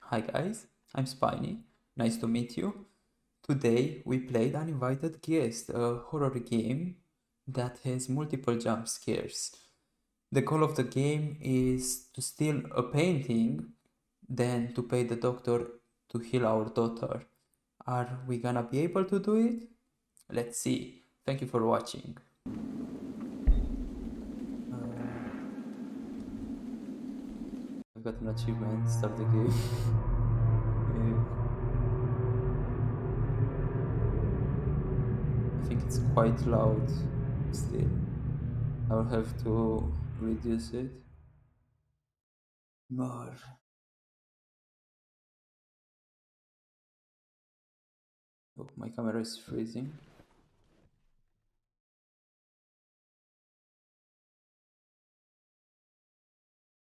Hi guys, I'm Spiny. Nice to meet you. Today we played Uninvited Guest, a horror game that has multiple jump scares. The goal of the game is to steal a painting, then to pay the doctor to heal our daughter. Are we gonna be able to do it? Let's see. Thank you for watching. I've got an achievement. Start the game. I think it's quite loud still. I will have to reduce it more. Oh, my camera is freezing.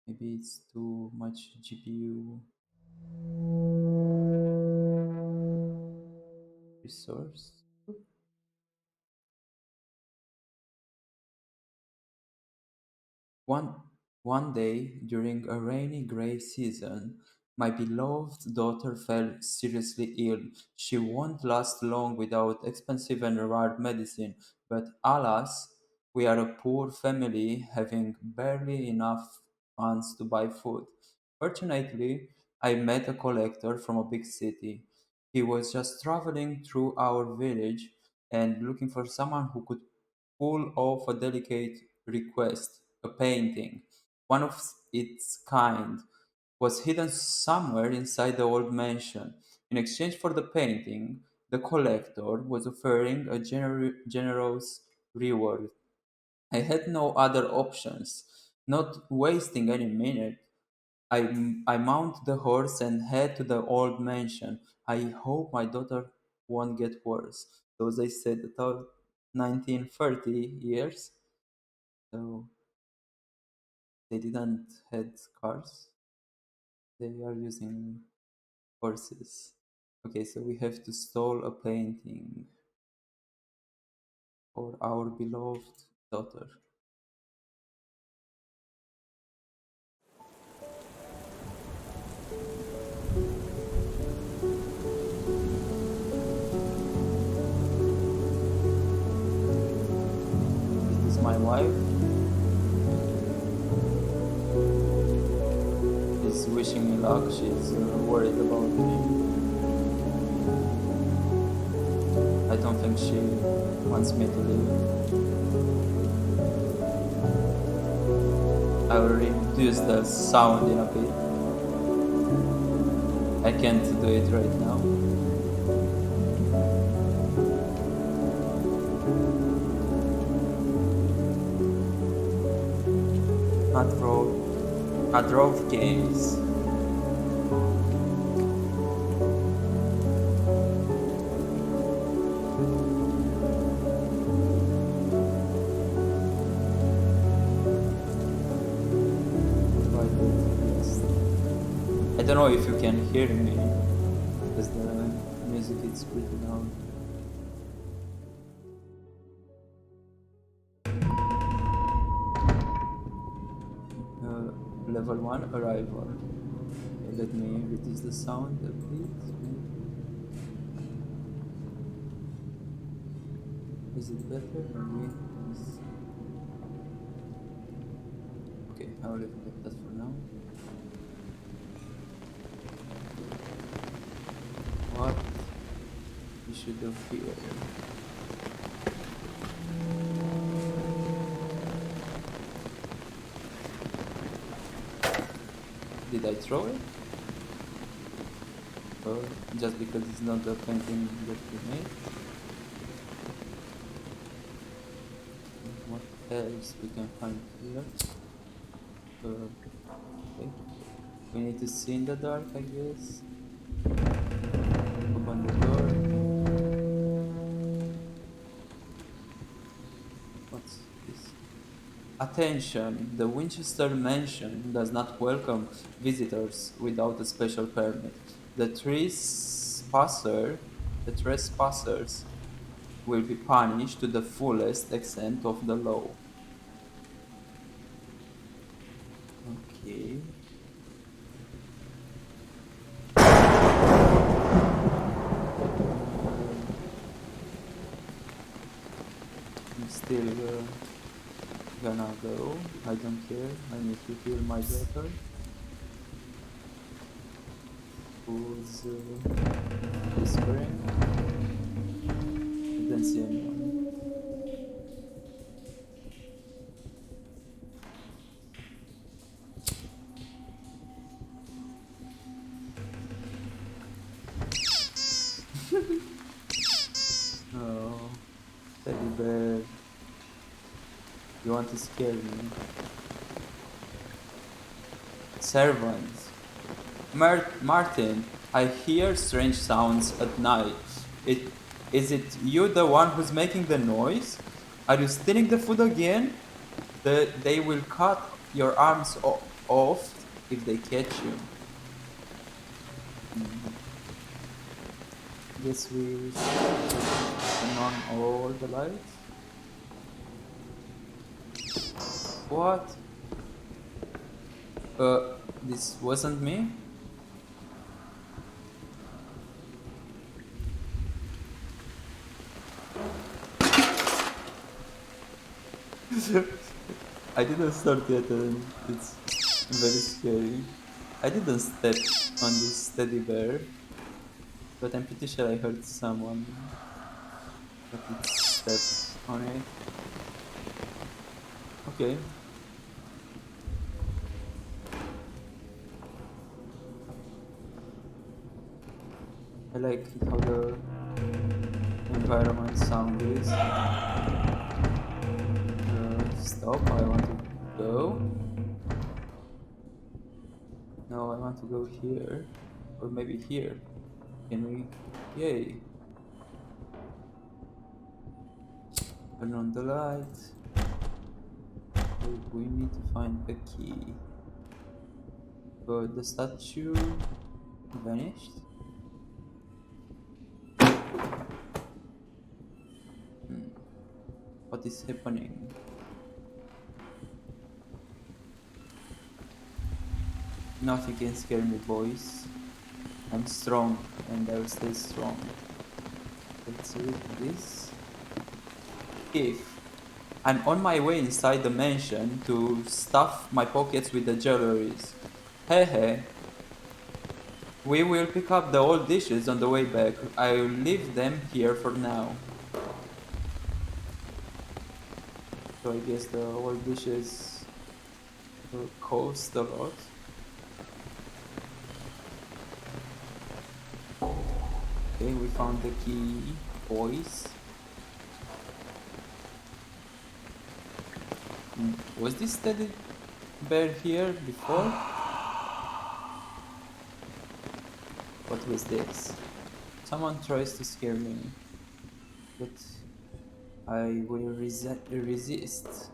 Maybe it's too much GPU resource. One, one day, during a rainy gray season, my beloved daughter fell seriously ill. She won't last long without expensive and rare medicine, but alas, we are a poor family having barely enough funds to buy food. Fortunately, I met a collector from a big city. He was just traveling through our village and looking for someone who could pull off a delicate request, a painting. One of its kind was hidden somewhere inside the old mansion. In exchange for the painting, the collector was offering a generous reward. I had no other options. Not wasting any minute, I mount the horse and head to the old mansion. I hope my daughter won't get worse. So they said about 1930 years. So they didn't had cars. They are using horses. Okay, so we have to stole a painting for our beloved daughter. This is my wife. She's wishing me luck. She's worried about me. I don't think she wants me to leave. I will reduce the sound in a bit. I can't do it right now. I drove games. I don't know if you can hear me because the music is pretty loud. Level 1 arrival. Okay, let me reduce the sound a bit. Is it better? Maybe. Okay, I will leave it like that for now. What you should do here? Did I throw it? Or just because it's not the painting that we made? What else we can find here? Okay. We need to see in the dark, I guess. Open the door. What's this? Attention! The Winchester Mansion does not welcome visitors without a special permit. The the trespassers will be punished to the fullest extent of the law. Okay. still gonna go. I don't care. I need to heal my daughter, who's whispering. I don't see anyone. Oh, teddy bear, you want to scare me? Servant. Martin, I hear strange sounds at night. It is it you the one who's making the noise? Are you stealing the food again? They will cut your arms off if they catch you. Mhm. Guess we should turn on all the lights. What? This wasn't me. I didn't start yet, and it's very scary. I didn't step on this teddy bear, but I'm pretty sure I heard someone that it stepped on it. Okay, I like how the environment sound is. Stop, I want to go. No, I want to go here. Or maybe here. Can we? Yay. Turn on the light. We need to find a key. But the statue vanished. Hmm. What is happening? Nothing can scare me, boys. I'm strong and I will stay strong. Let's read this. If I'm on my way inside the mansion to stuff my pockets with the jewelries. Hey hey, we will pick up the old dishes on the way back. I'll leave them here for now. So I guess the old dishes will cost a lot. Okay, we found the key, boys. Was this teddy bear here before? What was this? Someone tries to scare me, but I will resist.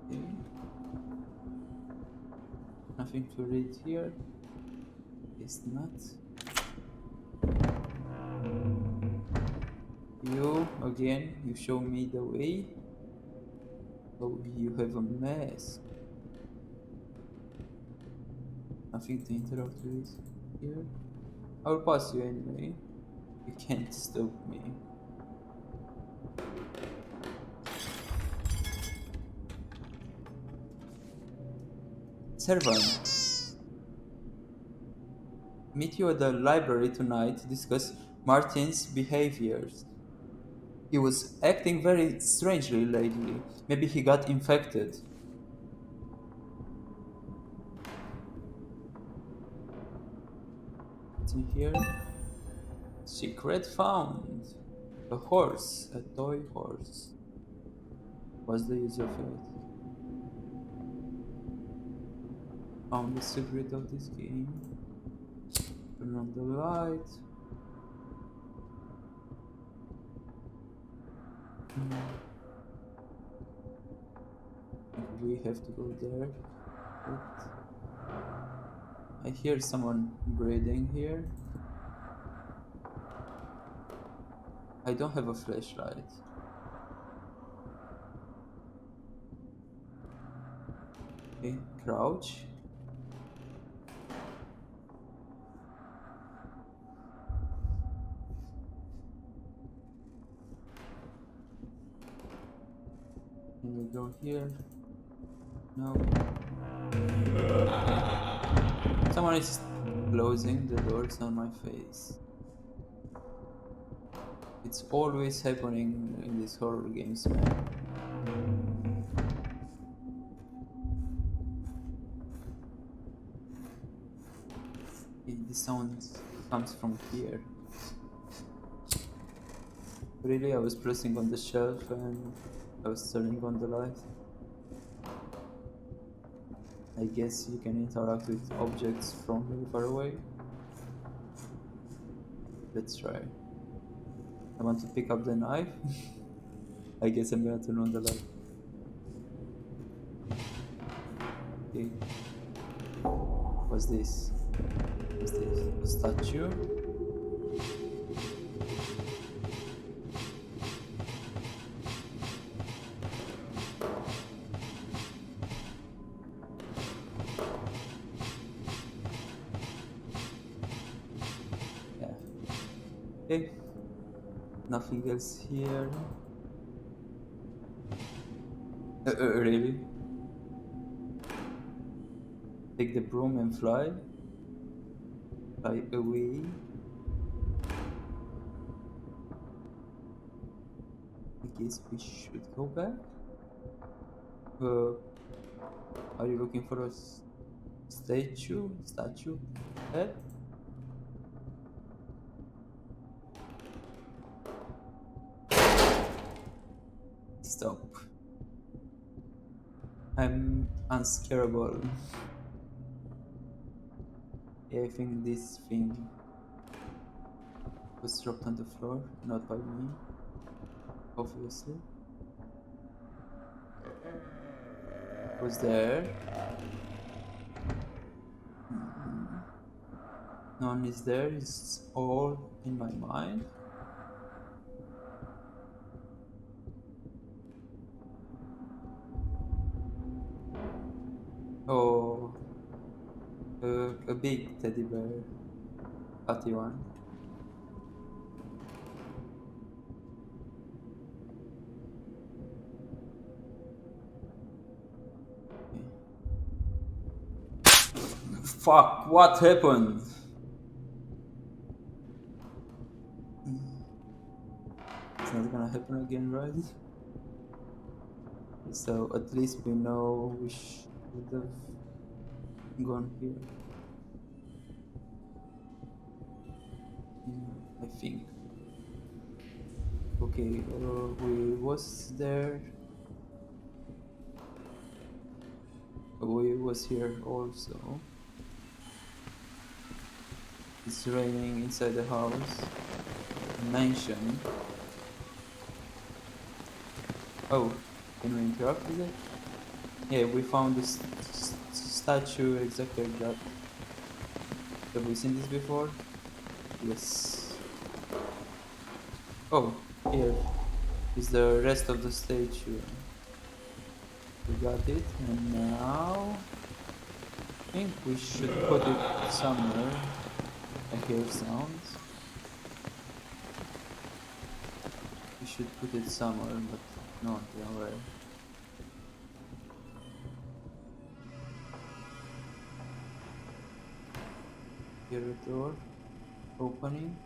Okay. Nothing to read here. Guess not. You again, you show me the way. Oh, you have a mask. Nothing to interact with here. I'll pass you anyway. You can't stop me. Servant, meet you at the library tonight to discuss Martin's behaviors. He was acting very strangely lately. Maybe he got infected. What's in here? Secret found. A horse, a toy horse. What's the use of it? Found the secret of this game. Turn on the light. We have to go there. But I hear someone breathing here. I don't have a flashlight. Okay, crouch. go here. No. Okay. Someone is closing the doors on my face. It's always happening in these horror games, man. The sound comes from here. Really, I was pressing on the shelf and I was turning on the light. I guess you can interact with objects from very far away. Let's try. I want to pick up the knife. I guess I'm gonna turn on the light. Okay. What's this? What's this? A statue? Yeah. Okay. Nothing else here. Really? Take the broom and fly. Fly away. I guess we should go back. Are you looking for a statue? Statue? Head? Stop. I'm unscarable. Yeah, I think this thing was dropped on the floor, not by me, obviously. It was there. No one is there, it's all in my mind. Oh, a big teddy bear, fatty one. Fuck, what happened? It's not gonna happen again, right? So at least we know we should have gone here. I think. Okay, we was there. We was here also. It's raining inside the house. Mansion. Oh, can we interact with it? Yeah, we found this statue exactly like that. Have we seen this before? Yes. Oh, here is the rest of the statue. We got it, and now I think we should put it somewhere. I hear sounds. We should put it somewhere, but not where. Here a door opening.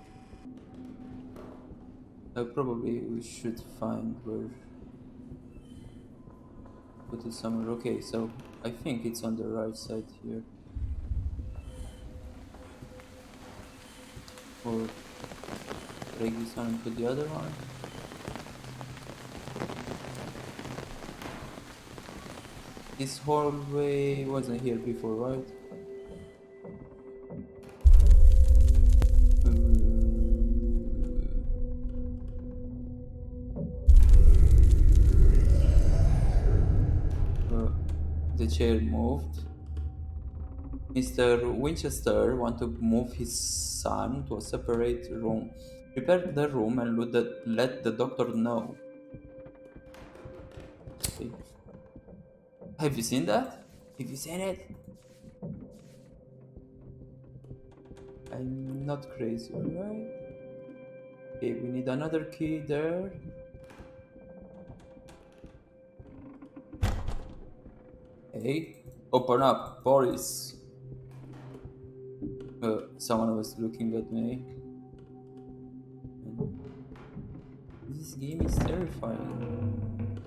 Probably we should find where put it somewhere. Okay, so I think it's on the right side here. Or break this one and put the other one. This hallway wasn't here before, right? The chair moved. Mr. Winchester wanted to move his son to a separate room. Prepare the room and let the doctor know. Okay. Have you seen that? Have you seen it? I'm not crazy, alright? Okay, we need another key there. Hey, open up, Boris. Someone was looking at me. And this game is terrifying.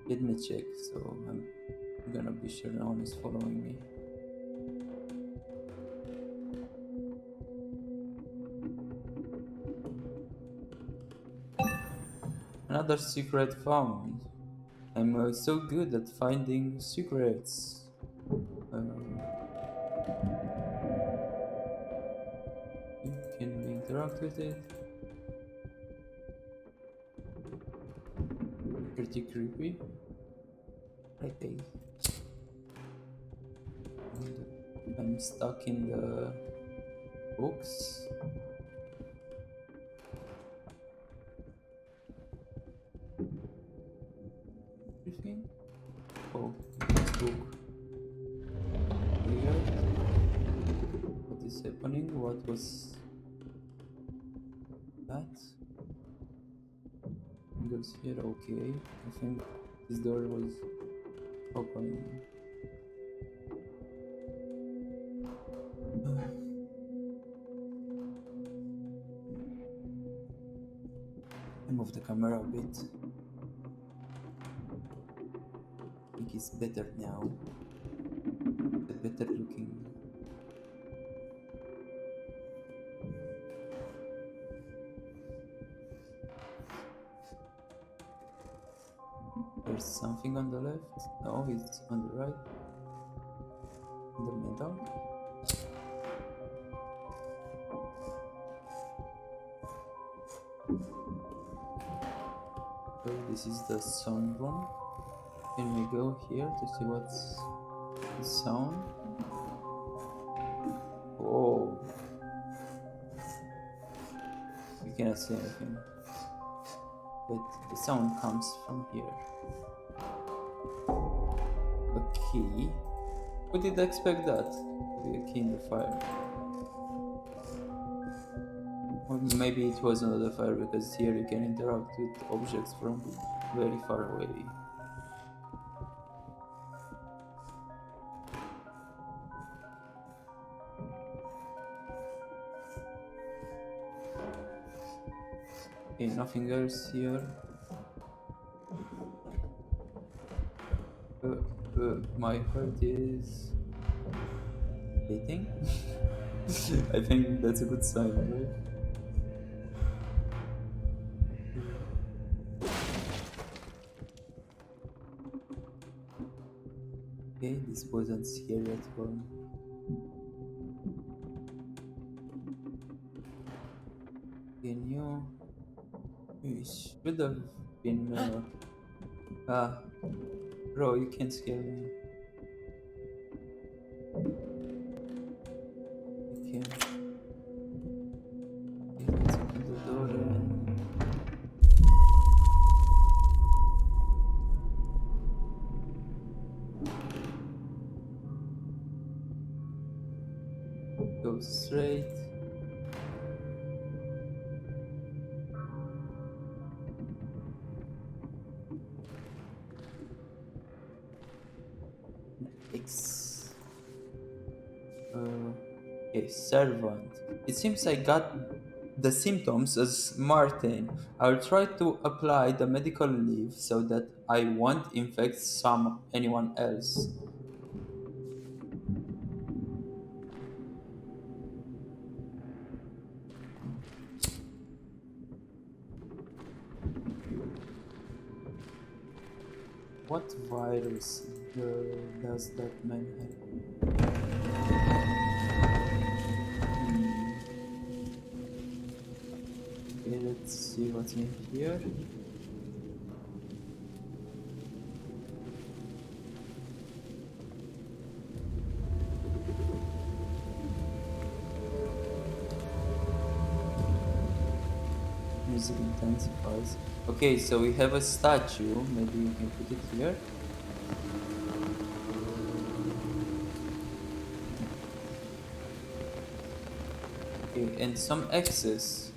Let me check, so I'm gonna be sure no one is following me. Another secret found. I'm so good at finding secrets. Um, can we interact with it? Pretty creepy. Okay. And I'm stuck in the books. Everything? Oh, this book. Weird. What is happening? What was that? Goes here. Okay. I think this door was open. I move the camera a bit. I think it's better now. The better looking. There's something on the left. No, it's on the right. In the middle. So this is the sound room. Can we go here to see what's the sound? Oh, we cannot see anything. But the sound comes from here. A key? Who did expect that? To be a key in the fire. Or maybe it was another fire because here you can interact with objects from very far away. Okay, nothing else here. My heart is beating. I think that's a good sign, right? Okay, this wasn't scary at all. Can you? You should have been. Bro, you can't scare me. You can't. Okay, let's open the door and. Go straight. X. Okay, servant. It seems I got the symptoms as Martin. I'll try to apply the medical leave so that I won't infect anyone else. What virus does that man have? Okay, let's see what's in here. Music intensifies. Okay, so we have a statue. Maybe we can put it here. Okay, and some X's.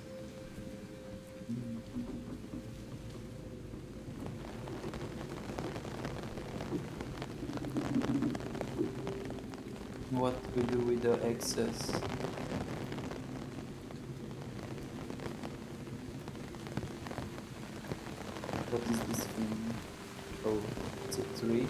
What we do with the excess? What is this thing? Oh, it's a tree.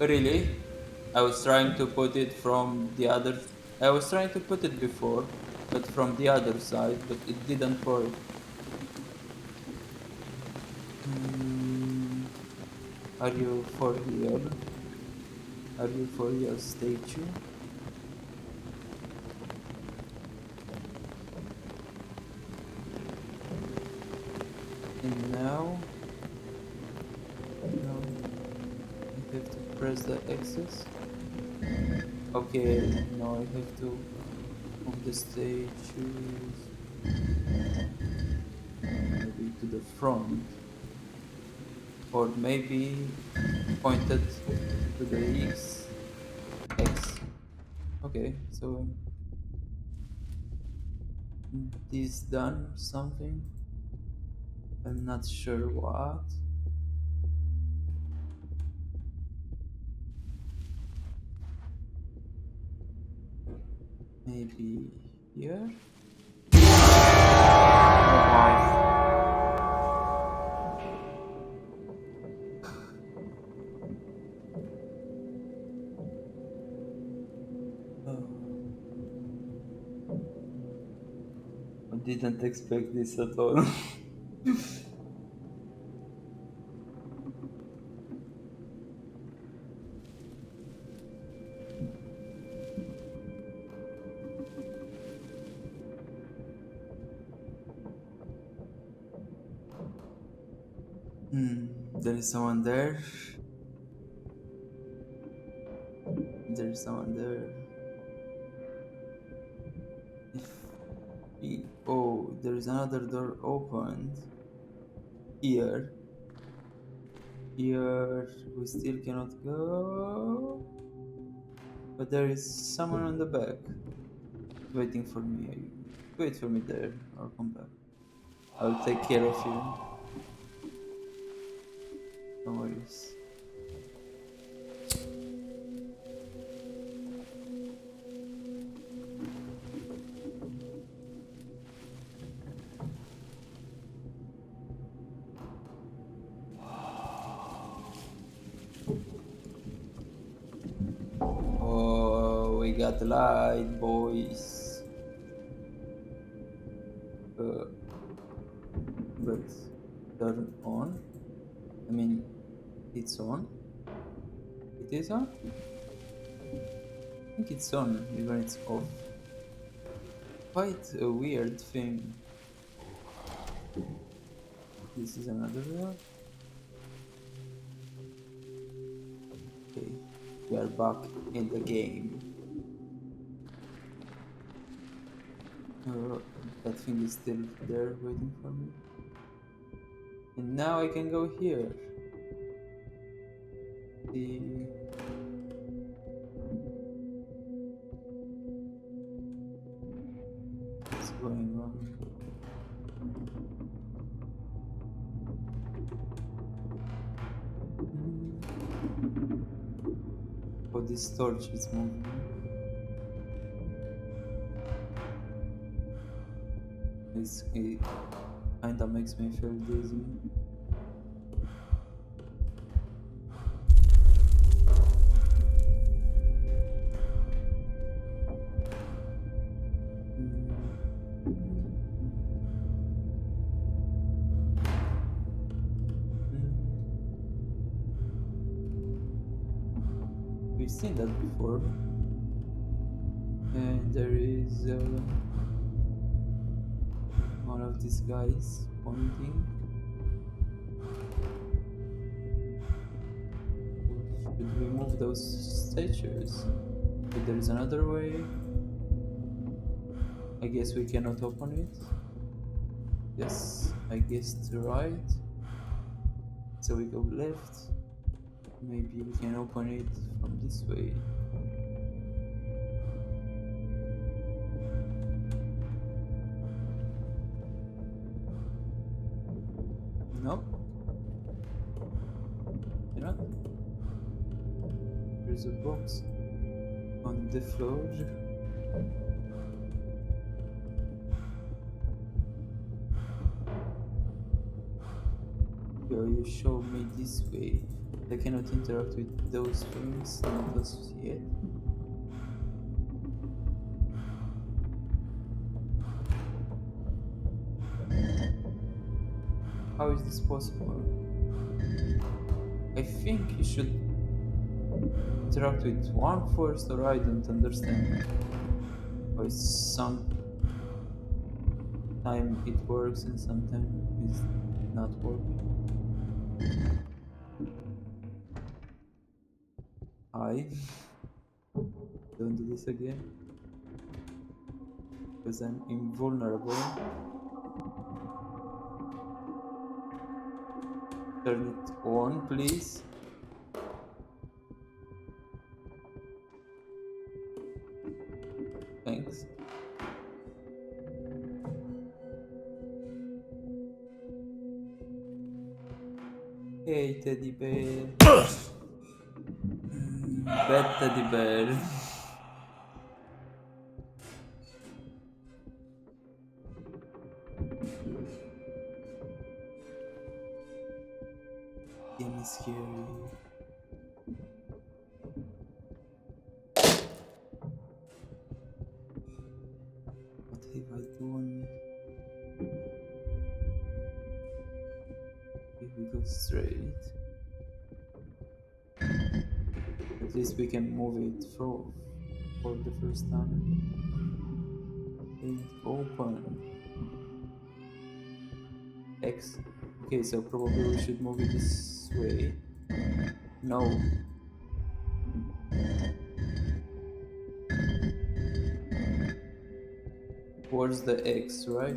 Really? I was trying to put it from the other. I was trying to put it before, but from the other side, but it didn't work. Hmm, are you for real? Are you for real, statue? And now I have to press the X's. Okay, now I have to move the statues maybe to the front, or maybe pointed to the X. Okay, so this done something. I'm not sure what. Maybe here. Oh my. I didn't expect this at all. Hmm, there is someone there. There is someone there. If oh, there is another door opened. Here. Here we still cannot go. But there is someone on the back waiting for me. Wait for me there. I'll come back. I'll take care of you. No worries. Oh, we got the light, boys. Uh, but turn on. I mean, it's on. It is on. I think it's on, even it's off. Quite a weird thing. This is another door. Okay, we are back in the game. Uh, that thing is still there waiting for me. And now I can go here. See what's going on. Oh, this torch is moving. It kinda makes me feel dizzy. We've seen that before. And there is one of these guys pointing. Should we move those statues? But there is another way. I guess we cannot open it. Yes, I guess to right. So we go left. Maybe we can open it from this way. No, you know, there's a box on the floor. Yo, you show me this way. I cannot interact with those things, not as yet. How is this possible? I think you should interact with one first, or I don't understand. Or sometime it works and sometimes it's not working. I don't do this again because I'm invulnerable. Turn it on, please. Thanks. Hey, teddy bear. Bad teddy bear. Game is scary. What have I done? If we go straight, at least we can move it for the first time. And open. X. Okay, so probably we should move it this way. No. Towards the X, right?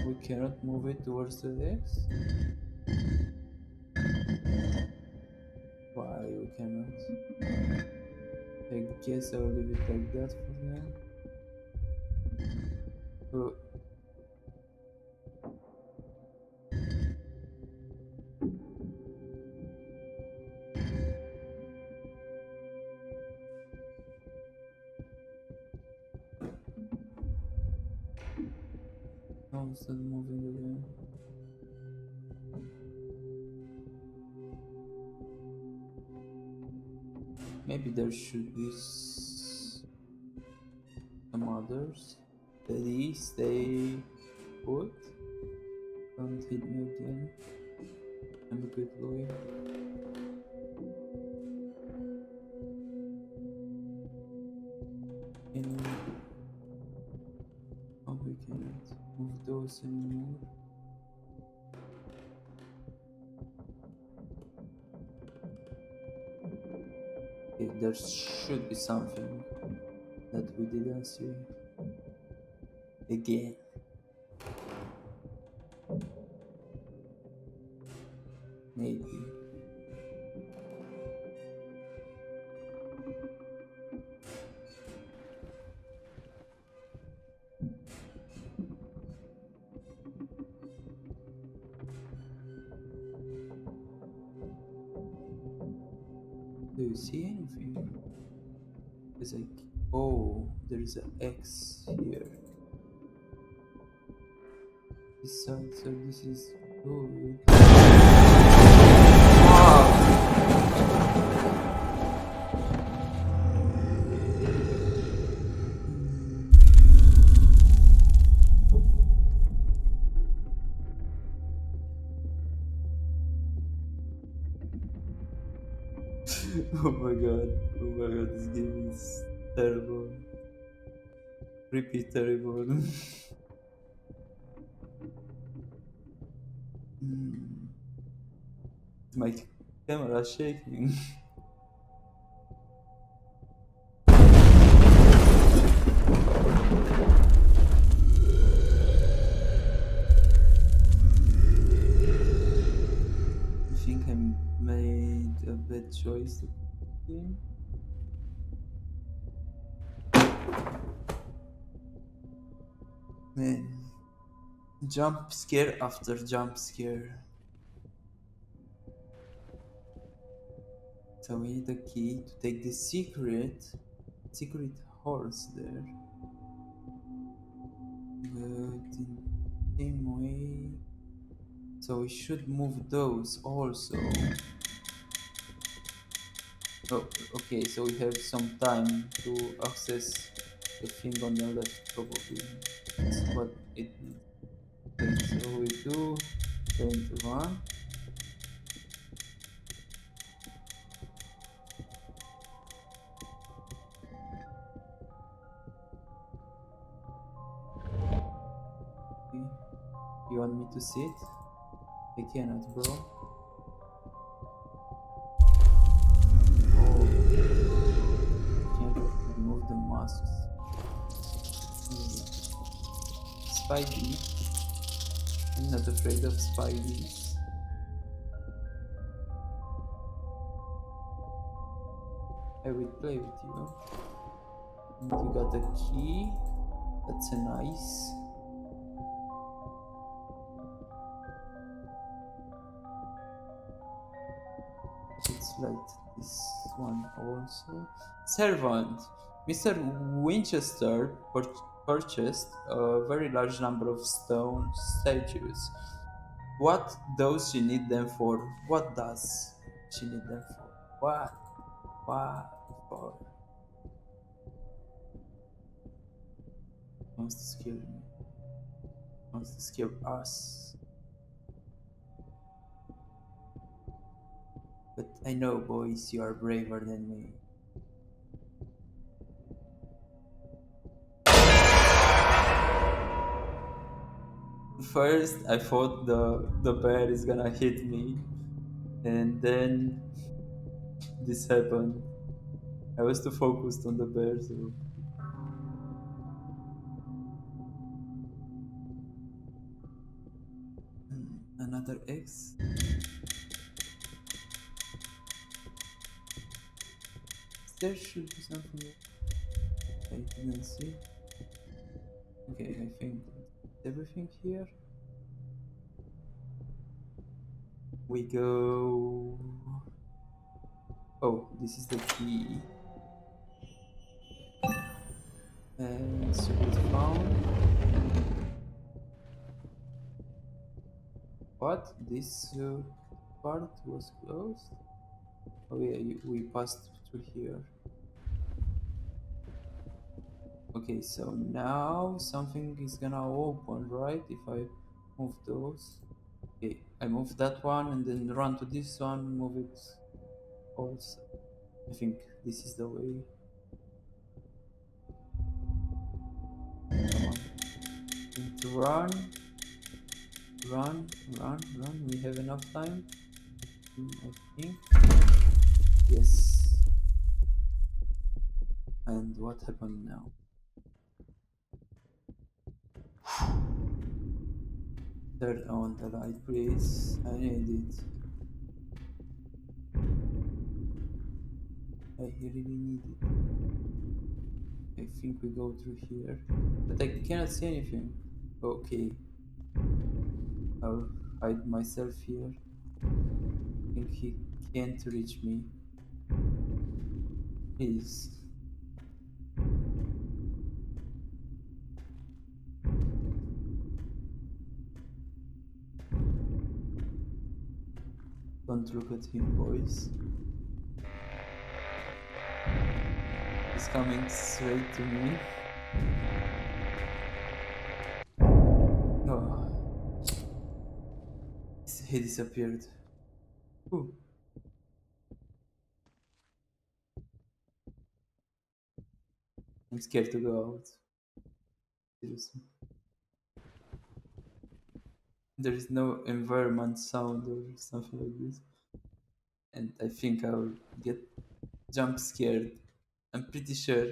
We cannot move it towards the X? Why we cannot? I guess I'll leave it like that for now. Oh. How is that moving again? Maybe there should be some others. Please stay put. Don't hit me again. I'm a good boy. Oh, we cannot move those anymore. Okay, there should be something that we didn't see. Again. Maybe. Do you see anything? It's like, oh, there is an X here. This side, so this is good. Oh my god, this game is terrible. Repeat terrible. My camera is shaking. I think I made a bad choice to game. Man, jump scare after jump scare. So we need a key to take the secret horse there. But in same way, so we should move those also. Oh, okay, so we have some time to access the thing on the left, probably. That's what it needs. Okay, so we do turn to one. Okay. You want me to sit? I cannot, bro. Oh, can't remove the masks. Hmm. Spidey. I'm not afraid of Spideys. I will play with you. And you got a key. That's a nice. It's like this one also. Servant. Mr. Winchester purchased a very large number of stone statues. What does she need them for? What does she need them for? What? What for? Wants to scare me. Wants to scare us. But I know, boys, you are braver than me. First, I thought the bear is gonna hit me, and then this happened. I was too focused on the bear, so another X. There should be something I didn't see. Okay, I think everything here. We go. Oh, this is the key. And secret found. What? This part was closed? Oh yeah, we passed through here. Okay, so now something is gonna open, right? If I move those. Okay, I move that one and then run to this one, move it also. I think this is the way. Come on. Need to run, run. We have enough time. I think. Yes. And what happened now? Turn on the light, please. I need it. I really need it. I think we go through here. But I cannot see anything. Okay. I'll hide myself here. I think he can't reach me. Please. Don't look at him, boys. He's coming straight to me. Oh, he disappeared. Ooh. I'm scared to go out. Seriously. There is no environment sound or something like this. And I think I'll get jump scared. I'm pretty sure.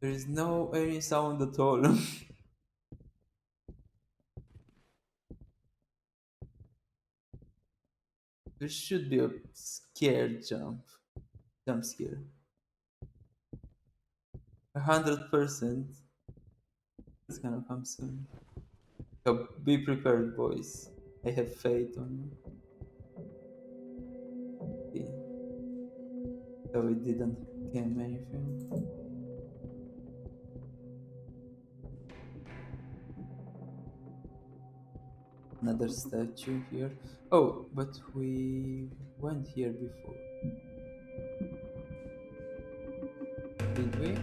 There is no any sound at all. There should be a scared jump. Jump scare. 100%. It's gonna come soon. So be prepared, boys. I have faith on you. Okay. So it didn't came anything. Another statue here. Oh, but we went here before, did we?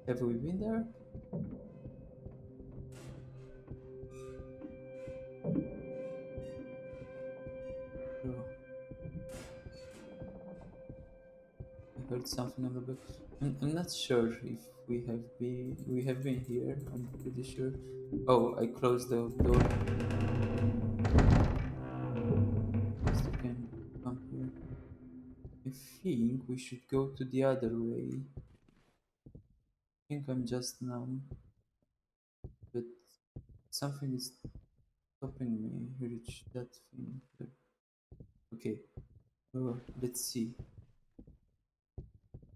Have we been there? Oh, I heard something on the back. I'm not sure if we have been here. I'm pretty sure. Oh, I closed the door. Just you can come here. I think we should go to the other way. I think I'm just numb, but something is stopping me. Reach that thing. There. Okay. Let's see.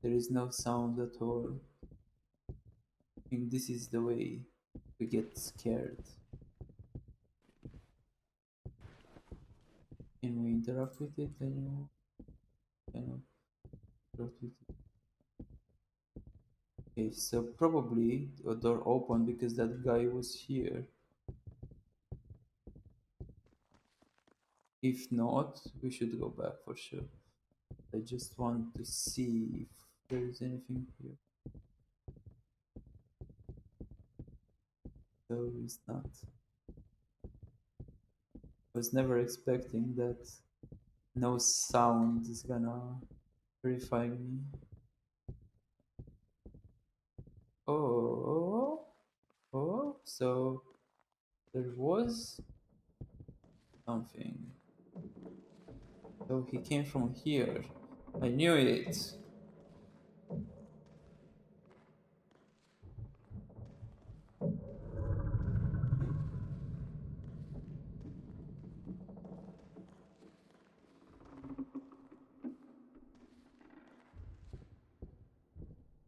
There is no sound at all. I think this is the way we get scared. Can we interact with it anymore? Cannot interact with it. Okay, so probably a door opened because that guy was here. If not, we should go back for sure. I just want to see if there is anything here. So it's not. I was never expecting that no sound is gonna terrify me. Oh, oh, so there was something. So he came from here. I knew it.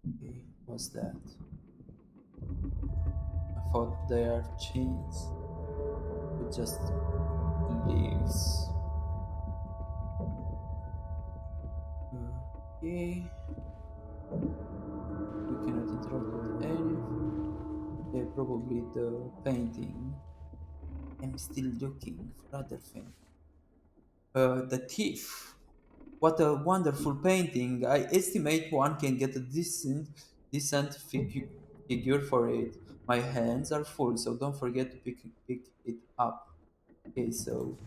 Okay, what's that? I thought they are chains, but just leaves. Okay, we cannot interact with anything. Yeah, probably the painting. I'm still looking for other things. The thief. What a wonderful painting. I estimate one can get a decent figure for it. My hands are full, so don't forget to pick it up. Okay, so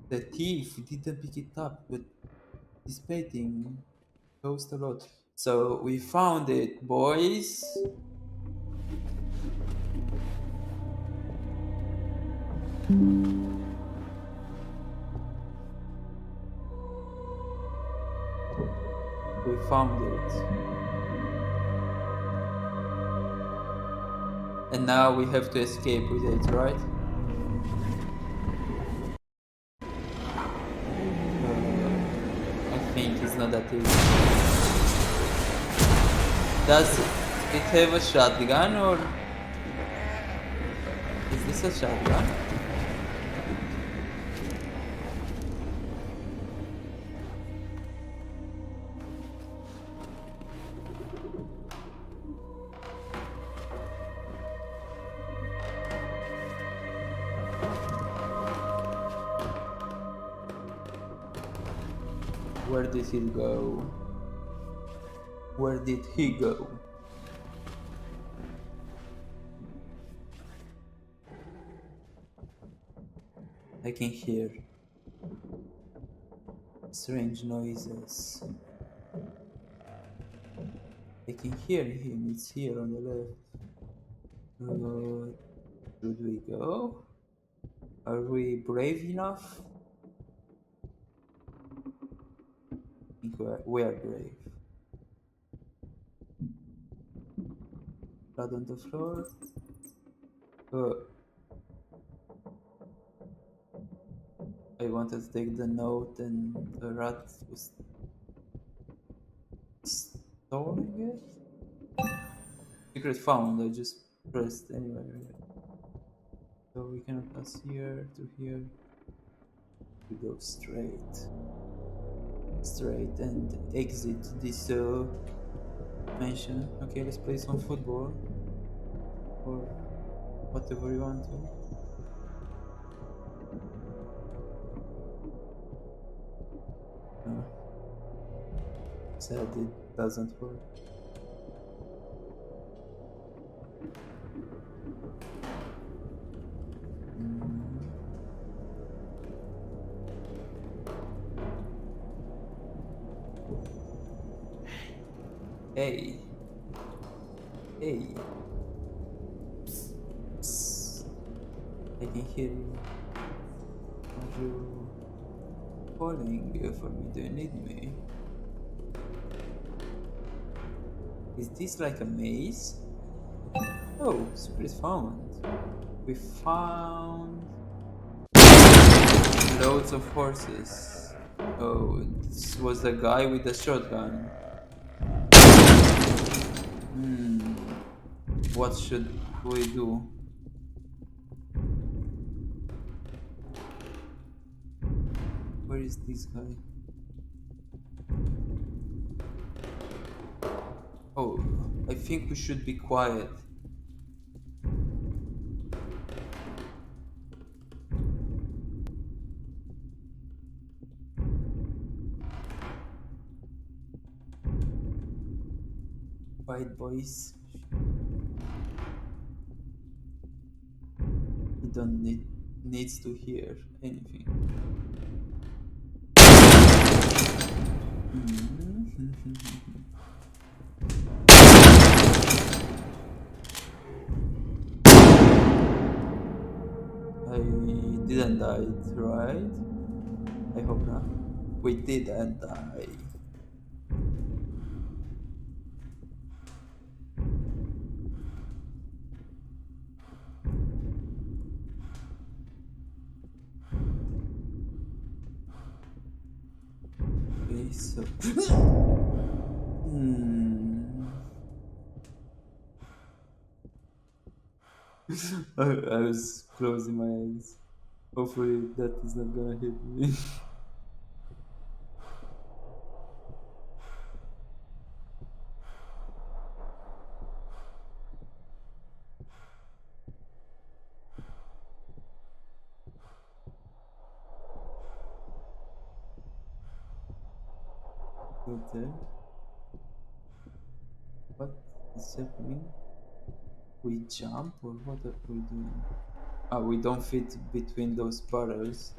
the thief didn't pick it up, but this painting cost a lot. So we found it, boys. We found it. And now we have to escape with it, right? I think it's not that easy. Does it have a shotgun or is this a shotgun? Where did he go? Where did he go? I can hear strange noises. I can hear him. It's here on the left. Should we go? Are we brave enough? I think we are brave. Blood on the floor. Uh, I wanted to take the note and the rat was Installing it? Secret found, I just pressed anywhere. So we cannot pass here to here. We go straight. Straight and exit this mansion. Okay, let's play some football. Or whatever you want to. No. Sad it doesn't work. Mm. Hey. Hey. Psst. I can hear you. Are you calling for me? Do you need me? Is this like a maze? Oh, secret found. We found loads of horses. Oh, this was the guy with the shotgun. Hmm. What should we do? Where is this guy? Oh, I think we should be quiet. Quiet, boys. He don't needs to hear anything. I didn't die, right? I hope not. We didn't die. Okay, so. I was closing my eyes. Hopefully that is not gonna hit me. Okay. What is happening? We jump or what are we doing? Ah, we don't fit between those barrels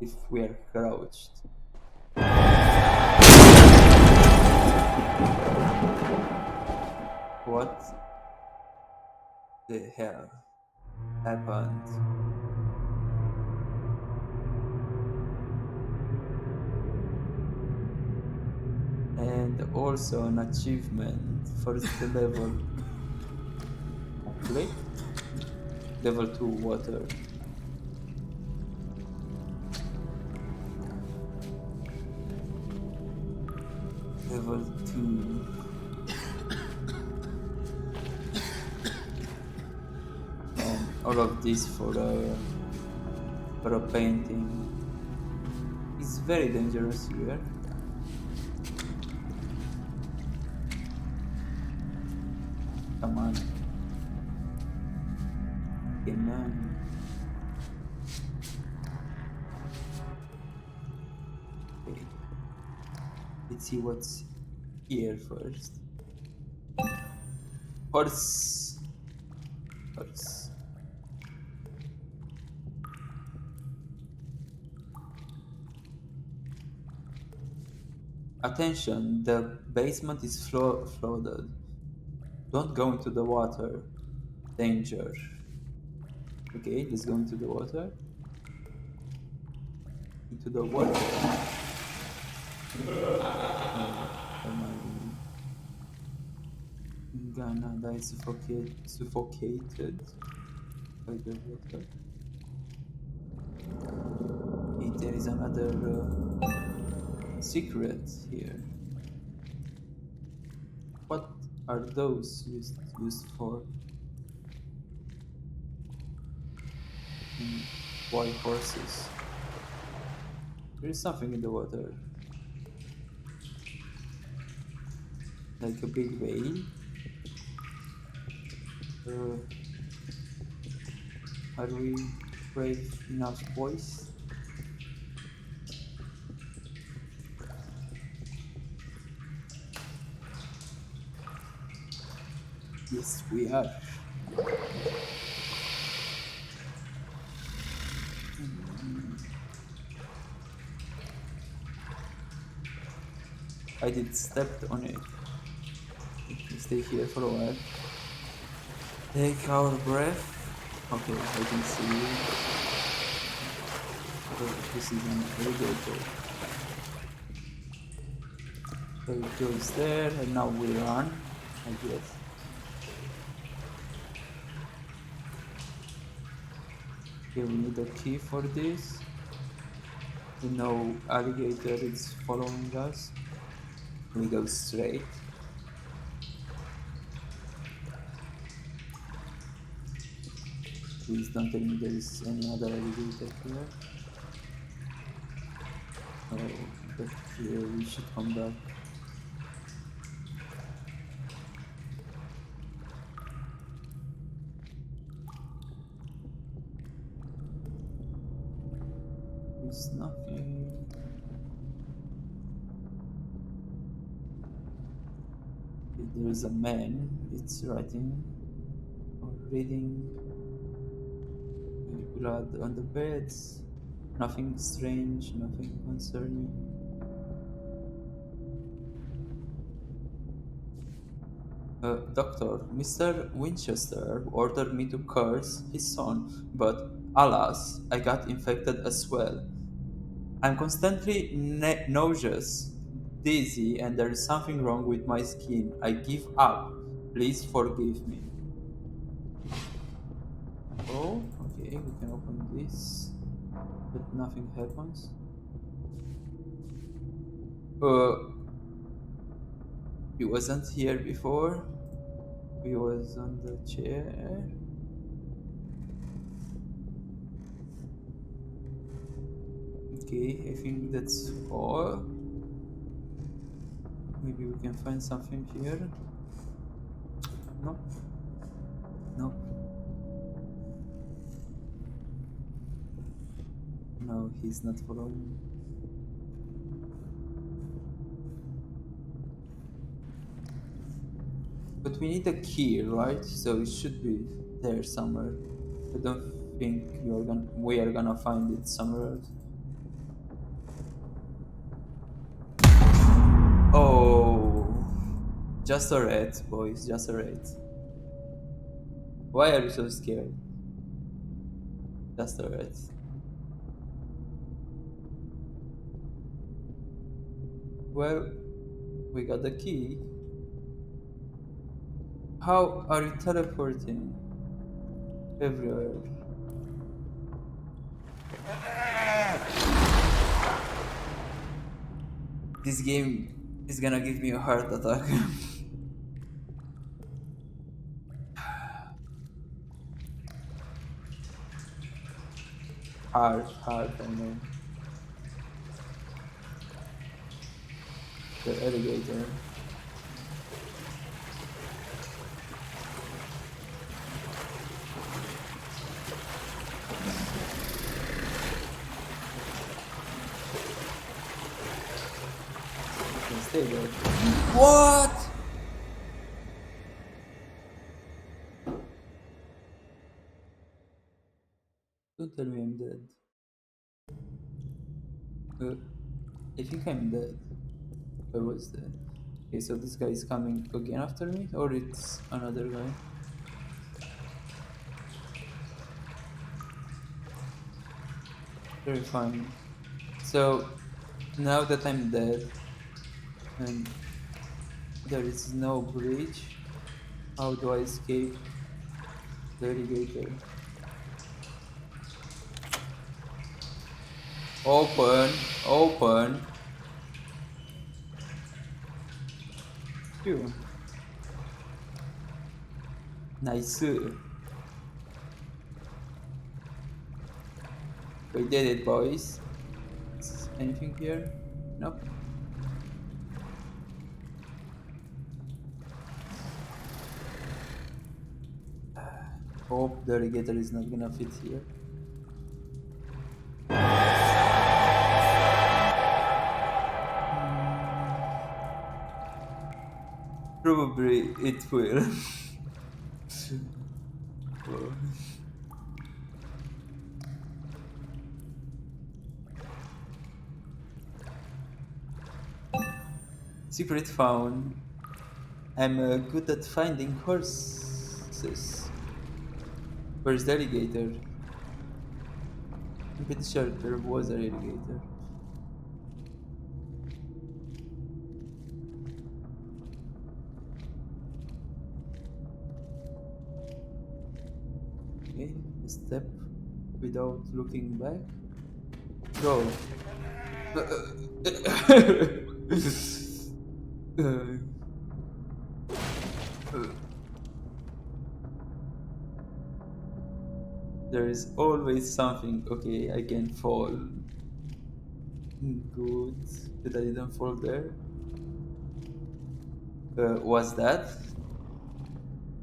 if we are crouched. What the hell happened? And also an achievement, first level. Click. Level 2 water. Level 2. And all of this for a painting. It's very dangerous here. Come on. Come on. Okay. Let's see what's here first. Horse. Horse. Attention, the basement is flooded. Don't go into the water. Danger. Okay, let's go into the water. Into the water. Gonna die suffocated by the water. Okay, there is another secret here. What are those used for? And why horses? There is something in the water, like a big whale. Uh, are we brave enough, boys? Yes, we are. I did stepped on it. We stay here for a while. Take our breath. Okay, I can see. This is an alligator. So it goes there, and now we run. I guess. Okay, we need a key for this. We know alligator is following us. We go straight. Please don't tell me there is any other alligator here. Oh, but we should come back. There's nothing. There's a man. It's writing or reading blood on the beds. Nothing strange, nothing concerning. Doctor, Mr. Winchester ordered me to curse his son, but alas, I got infected as well. I'm constantly nauseous, dizzy, and there is something wrong with my skin. I give up. Please forgive me. Oh, okay, we can open this, but nothing happens. Uh, he wasn't here before. He was on the chair. Okay, I think that's all. Maybe we can find something here. No, no, no, he's not following. But we need a key, right? So it should be there somewhere. I don't think we are gonna find it somewhere else. Oh, just a rat, boys, just a rat. Why are you so scared? Just a rat. Well, we got the key. How are you teleporting everywhere? This game is gonna give me a heart attack. Hard, I know. The alligator. You can stay there. What? Don't tell me I'm dead. Uh, I think I'm dead. I was dead. Okay, so this guy is coming again after me, or it's another guy? Very fine. So now that I'm dead and there is no bridge, how do I escape the alligator? Open, open. Phew. Nice. We did it, boys. Anything here? Nope. Hope the alligator is not gonna fit here. Probably it will. Secret found. I'm good at finding horses. Where's the alligator? I'm pretty sure there was an alligator. Okay, a step without looking back. Go. Uh, there is always something. Okay, I can fall. Good that I didn't fall there. What's that?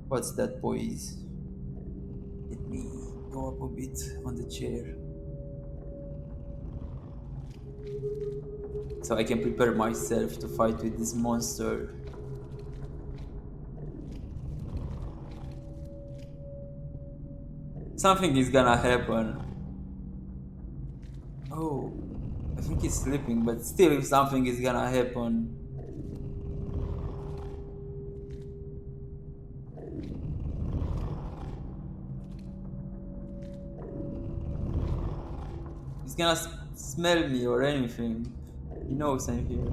What's that, boys? Let me go up a bit on the chair so I can prepare myself to fight with this monster. Something is gonna happen. Oh, I think he's sleeping, but still, something is gonna happen. He's gonna smell me or anything. He knows I'm here.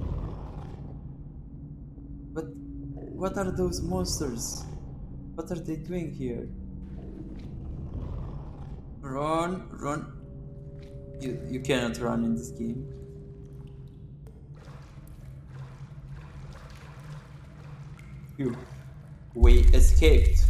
But what are those monsters? What are they doing here? Run, run. You cannot run in this game. Phew. We escaped.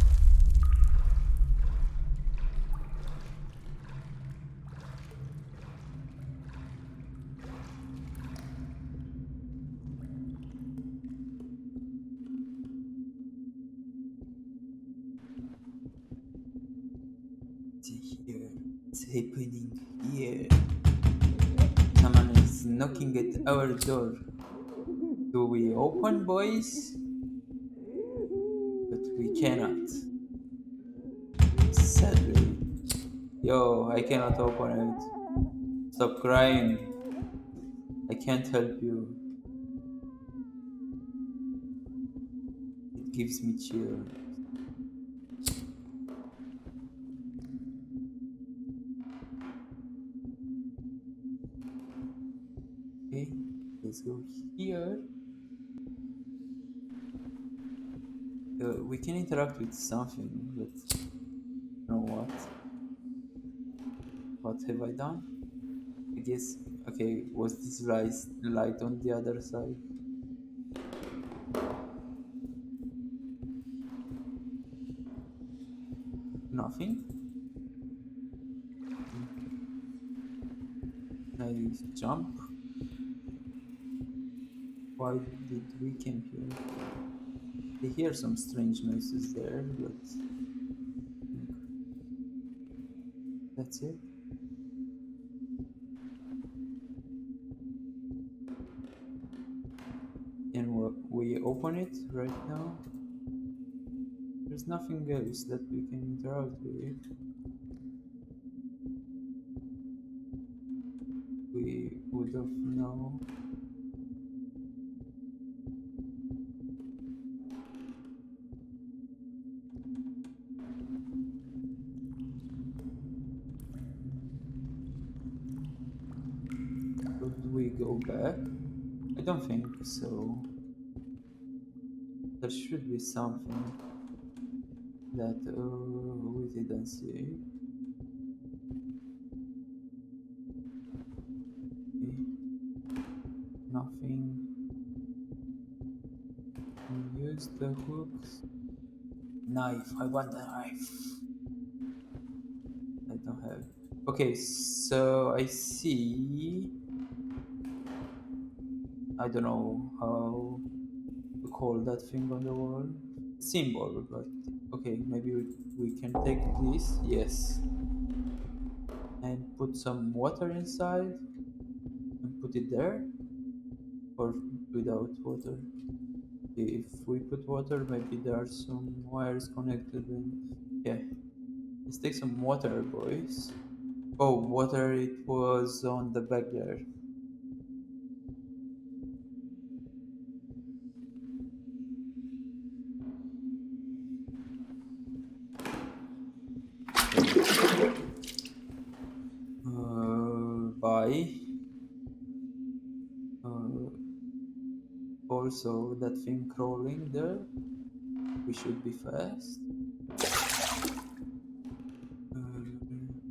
Here. It's happening here. Someone is knocking at our door. Do we open, boys? But we cannot. Sadly. Yo, I cannot open it. Stop crying. I can't help you. It gives me chills. Okay, let's go here. We can interact with something, but you know what? What have I done? I guess. Okay, was this light on the other side? Nothing. I jump. Why did we came here? I hear some strange noises there, but that's it. And we open it right now. There's nothing else that we can interact with. We would have known. Should we go back? I don't think so. There should be something that we didn't see. Okay. Nothing. Use the hooks. Knife. I want a knife. I don't have. Okay, so I see. I don't know how to call that thing on the wall. Symbol, but okay, maybe we can take this. Yes, and put some water inside and put it there, or without water. If we put water, maybe there are some wires connected. And yeah, let's take some water, boys. Oh, water! It was on the back there. Bye. Uh, Also, that thing crawling there. We should be fast.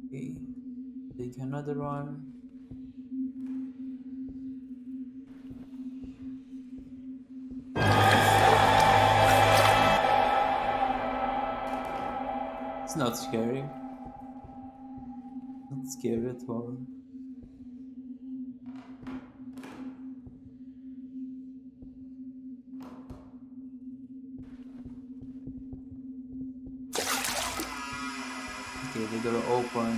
Okay, take another one. It's not scary. Not scary at all. Okay, the door open.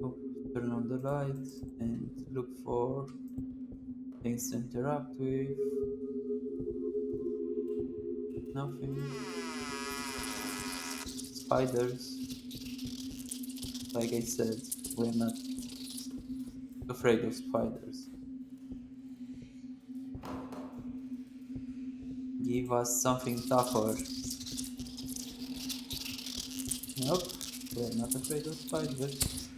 Oh, turn on the light and look for things to interact with. Nothing. Spiders. Like I said, we're not afraid of spiders. Give us something tougher. Nope, we're not afraid of spiders.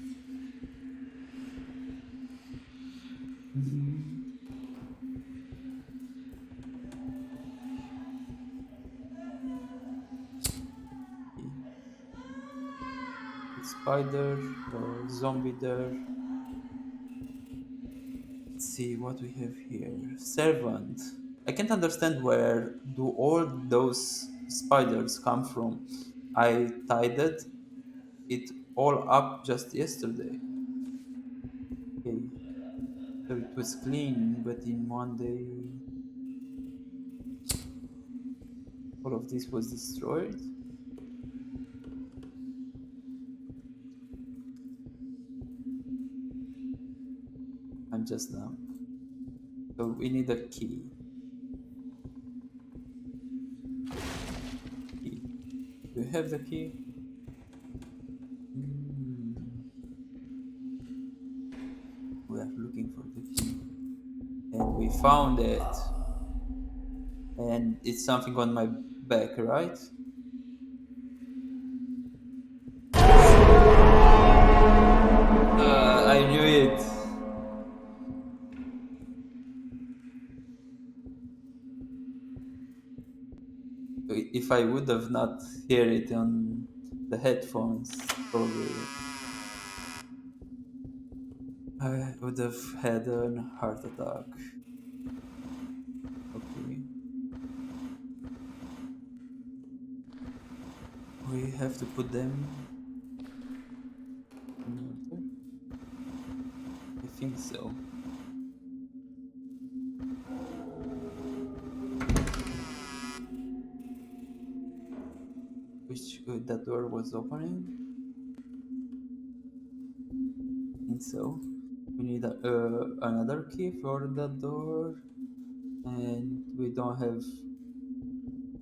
Spider or zombie there. Let's see what we have here. Servant. I can't understand where do all those spiders come from. I it all up just yesterday. Okay, so it was clean, but in one day all of this was destroyed. I'm just numb. So we need a key. Key. Do you have the key? Hmm. We are looking for the key. And we found it. And it's something on my back, right? I knew it. If I would have not heard it on the headphones, probably I would have had a heart attack. Okay, we have to put them in order. I think so. Which that door was opening. I think so. We need another key for that door, and we don't have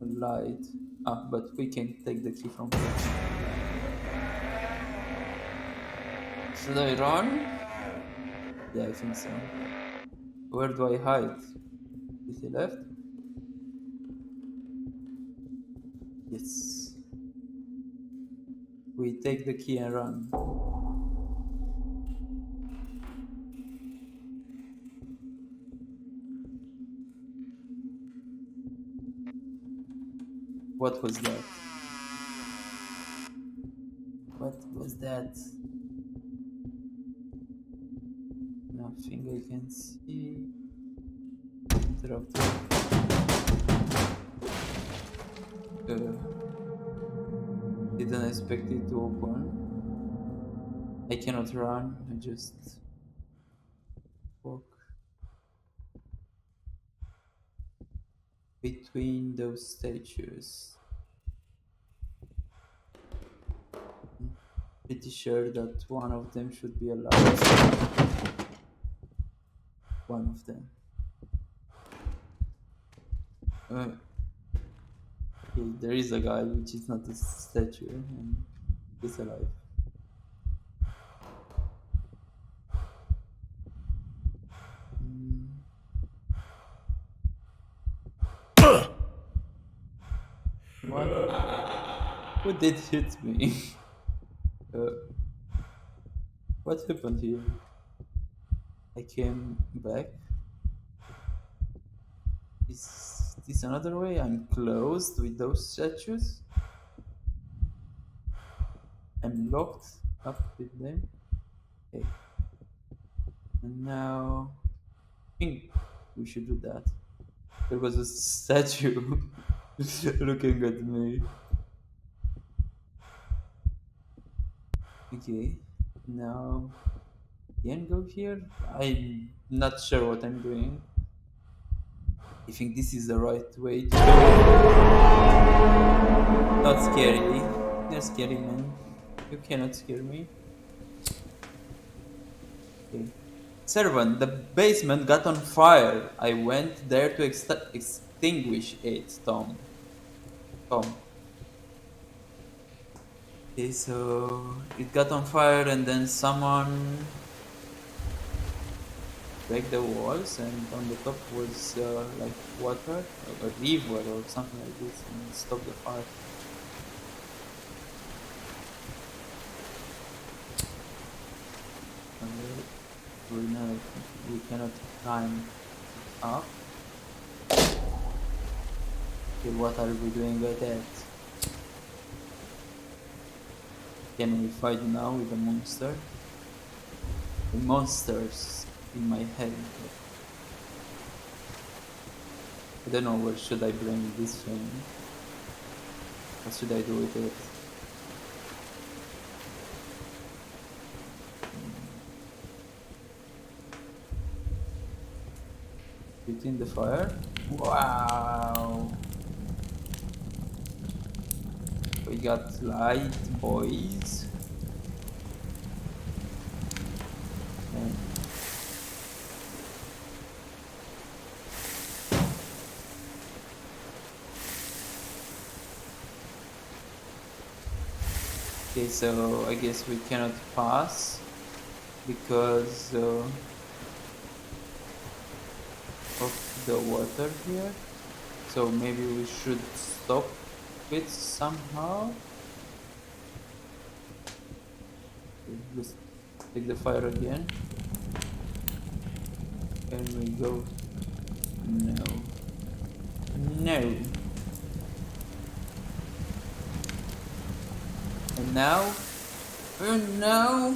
a light. Ah, but we can take the key from here. Should I run? Yeah, I think so. Where do I hide? Is he left? Yes. We take the key and run. What was that? What was that? Nothing I can see. Interrupted. Uh, didn't expect it to open. I cannot run. I just walk between those statues. Pretty sure that one of them should be alive. One of them. Uh, okay, there is a guy which is not a statue and he's alive. Mm, what? Who did hit me? uh, what happened here? I came back. Is this another way? I'm closed with those statues. I'm locked up with them. Okay. And now I think we should do that. There was a statue looking at me. Okay. Now can go here. I'm not sure what I'm doing. I think this is the right way to go. Not scary. You're scary, man. You cannot scare me. Okay. Servant, the basement got on fire. I went there to extinguish it, Tom. Tom. Okay, so it got on fire and then someone break the walls and on the top was like water, a river or something like this and stop the fire. Uh, we cannot climb up. Okay, what are we doing with that? Can we fight now with the monster? The monsters in my head. I don't know where should I bring this thing. What should I do with it? Between the fire? Wow! We got light, boys. And okay, so I guess we cannot pass because of the water here. So maybe we should stop it somehow. Okay, let's take the fire again. And we go. No. No. And now? And now?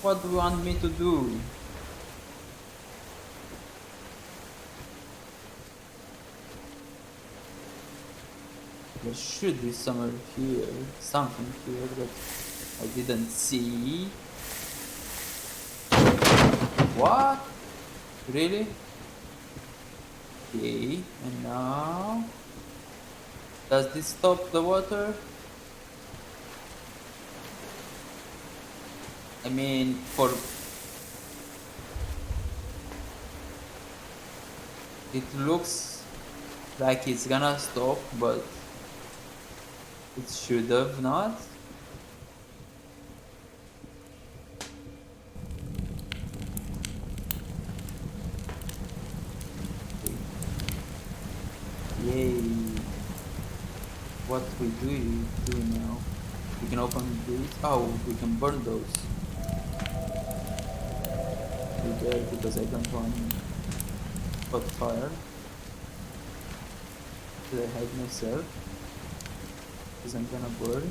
What do you want me to do? There should be somewhere here, something here that I didn't see. What? Really? Okay, and now? Does this stop the water? I mean, for... It looks like it's gonna stop, but it should have not. Okay. Yay! What we do now? We can open these. Oh, we can burn those. We there because I don't want hot fire. Should I hide myself? Because I'm gonna burn.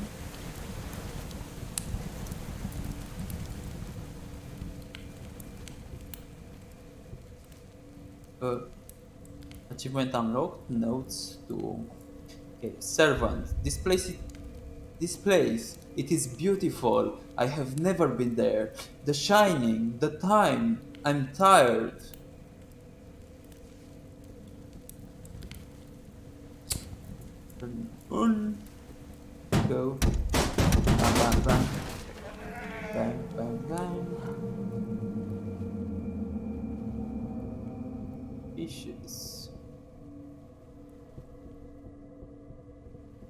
Uh, Achievement unlocked. Notes to Okay, servant. This place, it is beautiful. I have never been there. The shining, the time. I'm tired. On. Go. Bang, bang, bang. Bang, bang, bang. Fishes.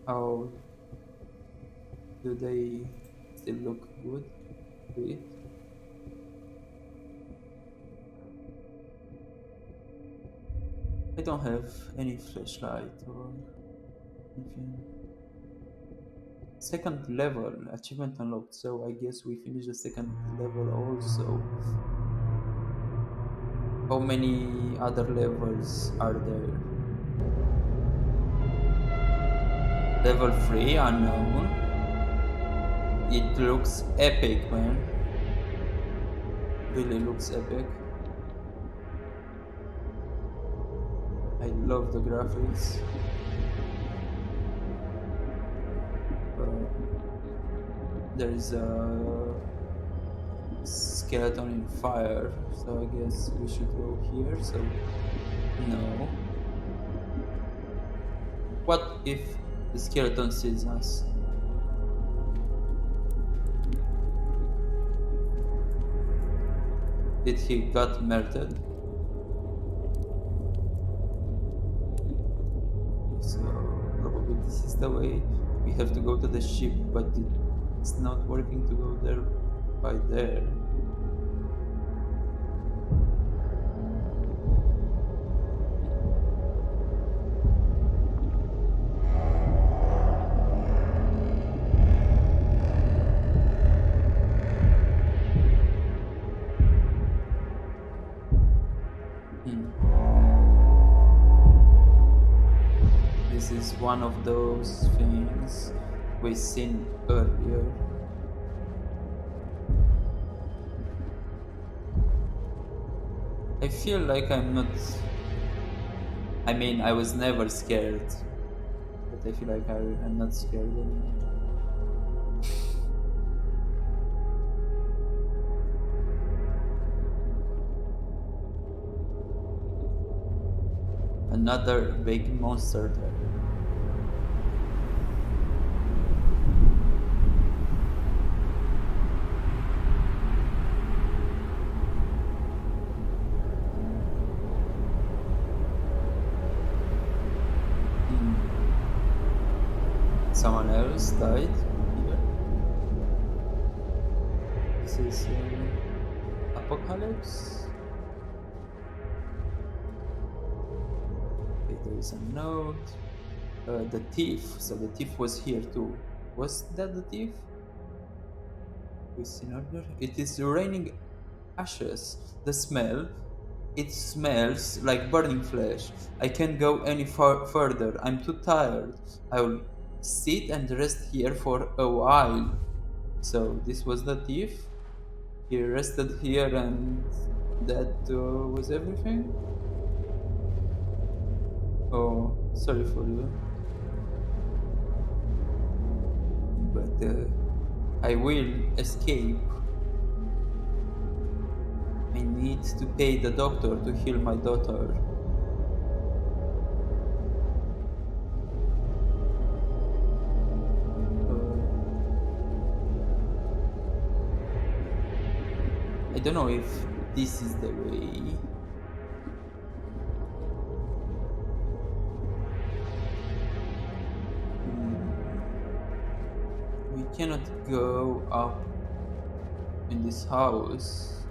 How do they still look good to it? I don't have any flashlight or anything. Second level achievement unlocked. So I guess we finished the second level also. How many other levels are there? Level 3 unknown. It looks epic, man. Really looks epic. I love the graphics. There is a skeleton in fire, so I guess we should go here. So, no. What if the skeleton sees us? Did he got murdered? So probably this is the way. We have to go to the ship, but it's not working to go there by there. Hmm. This is one of those things we seen earlier. I feel like I'm not. I mean, I was never scared, but I feel like I'm not scared anymore. Another big monster there. Hmm. Someone else died here. This is Apocalypse. Okay, there is a note. The thief. So the thief was here too. Was that the thief? We seen earlier. It is raining ashes. The smell. It smells like burning flesh. I can't go any further. I'm too tired. I will sit and rest here for a while. So this was the thief. He rested here, and that was everything. Oh, sorry for you. But I will escape. I need to pay the doctor to heal my daughter. I don't know if this is the way. We cannot go up in this house.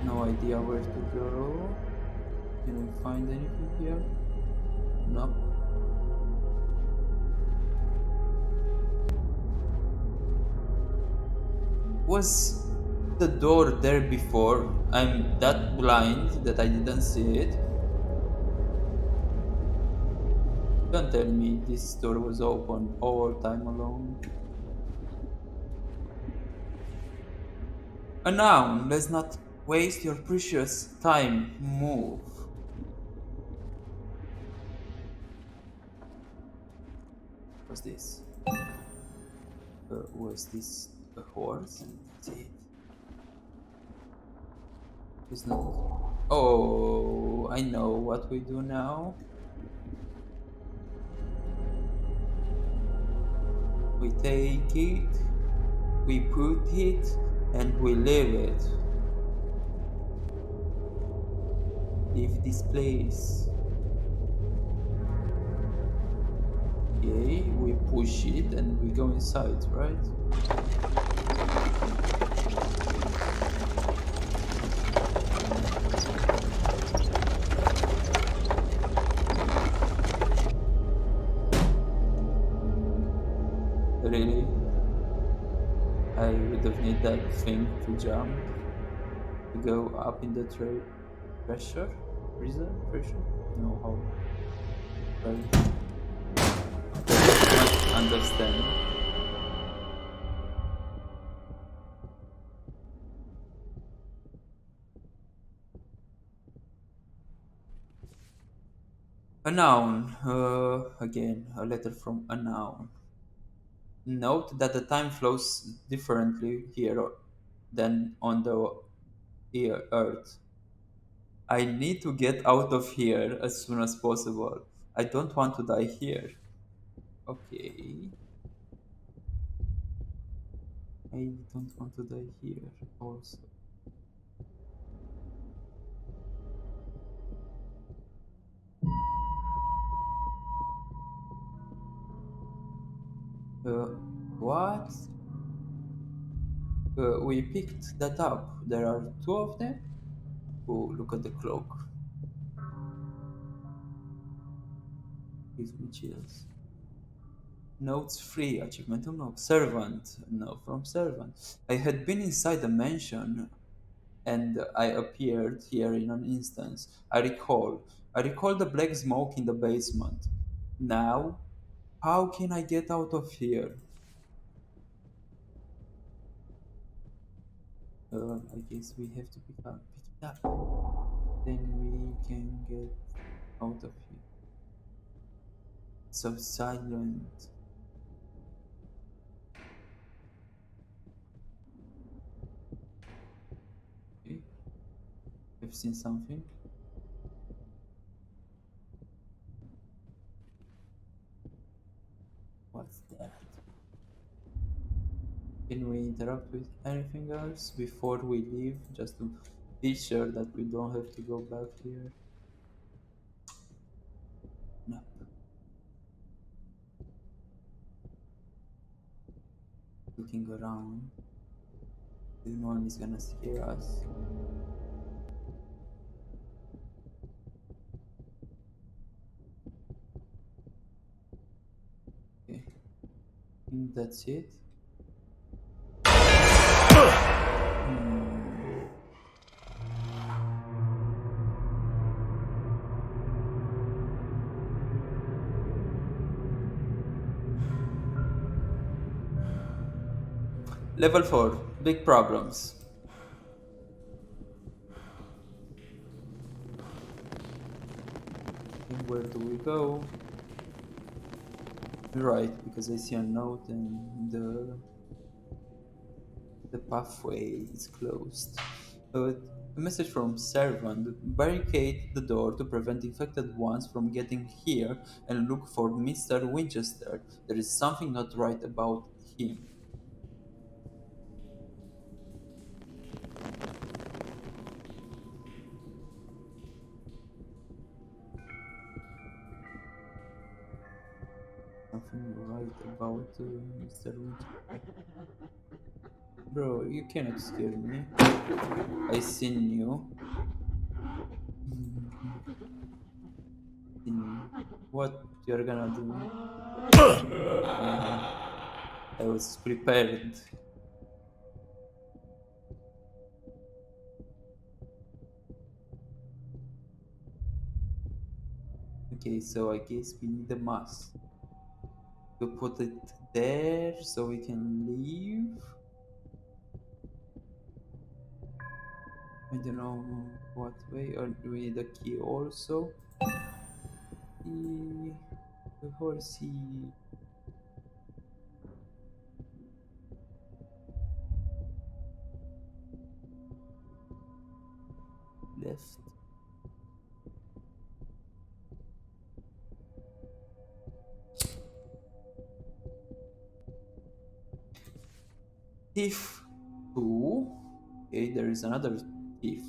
No idea where to go. Can we find anything here? No. Was the door there before? I'm that blind that I didn't see it. Don't tell me this door was open all time along. A noun, let's not waste your precious time. Move. What's this? Was this a horse? That's it. It's not. Oh, I know what we do now. We take it, we put it, and we leave it. Leave this place. Okay, we push it and we go inside, right? Really? I would have need that thing to jump, to go up in the pressure? Prison? Pressure? No, how? Right. I don't understand. A noun. Again, a letter from a noun. Note that the time flows differently here than on the Earth. I need to get out of here as soon as possible. I don't want to die here. Okay. I don't want to die here also. Uh, what? We picked that up. There are two of them? Oh, look at the clock. Gives me chills. Notes free, achievement unlocked. Servant. No, from servant. I had been inside the mansion and I appeared here in an instance. I recall the black smoke in the basement. Now, how can I get out of here? I guess we have to pick it up. Then we can get out of here. So silent. Okay, I've seen something. What's that? Can we interact with anything else before we leave? Just to be sure that we don't have to go back here. No, looking around. No one is gonna scare us. Okay, I think that's it. Hmm. Level 4, big problems. And where do we go? Right, because I see a note and the pathway is closed. A message from servant: barricade the door to prevent infected ones from getting here and look for Mr. Winchester. There is something not right about him. Something right about Mr. Winchester. Bro, you cannot scare me. I seen you. Seen you. What you're gonna do? Yeah, I was prepared. Okay, so I guess we need a mask to put it there so we can leave. I don't know what way, or do we need a key also? The horsey. left. Thief 2. Okay, there is another thief.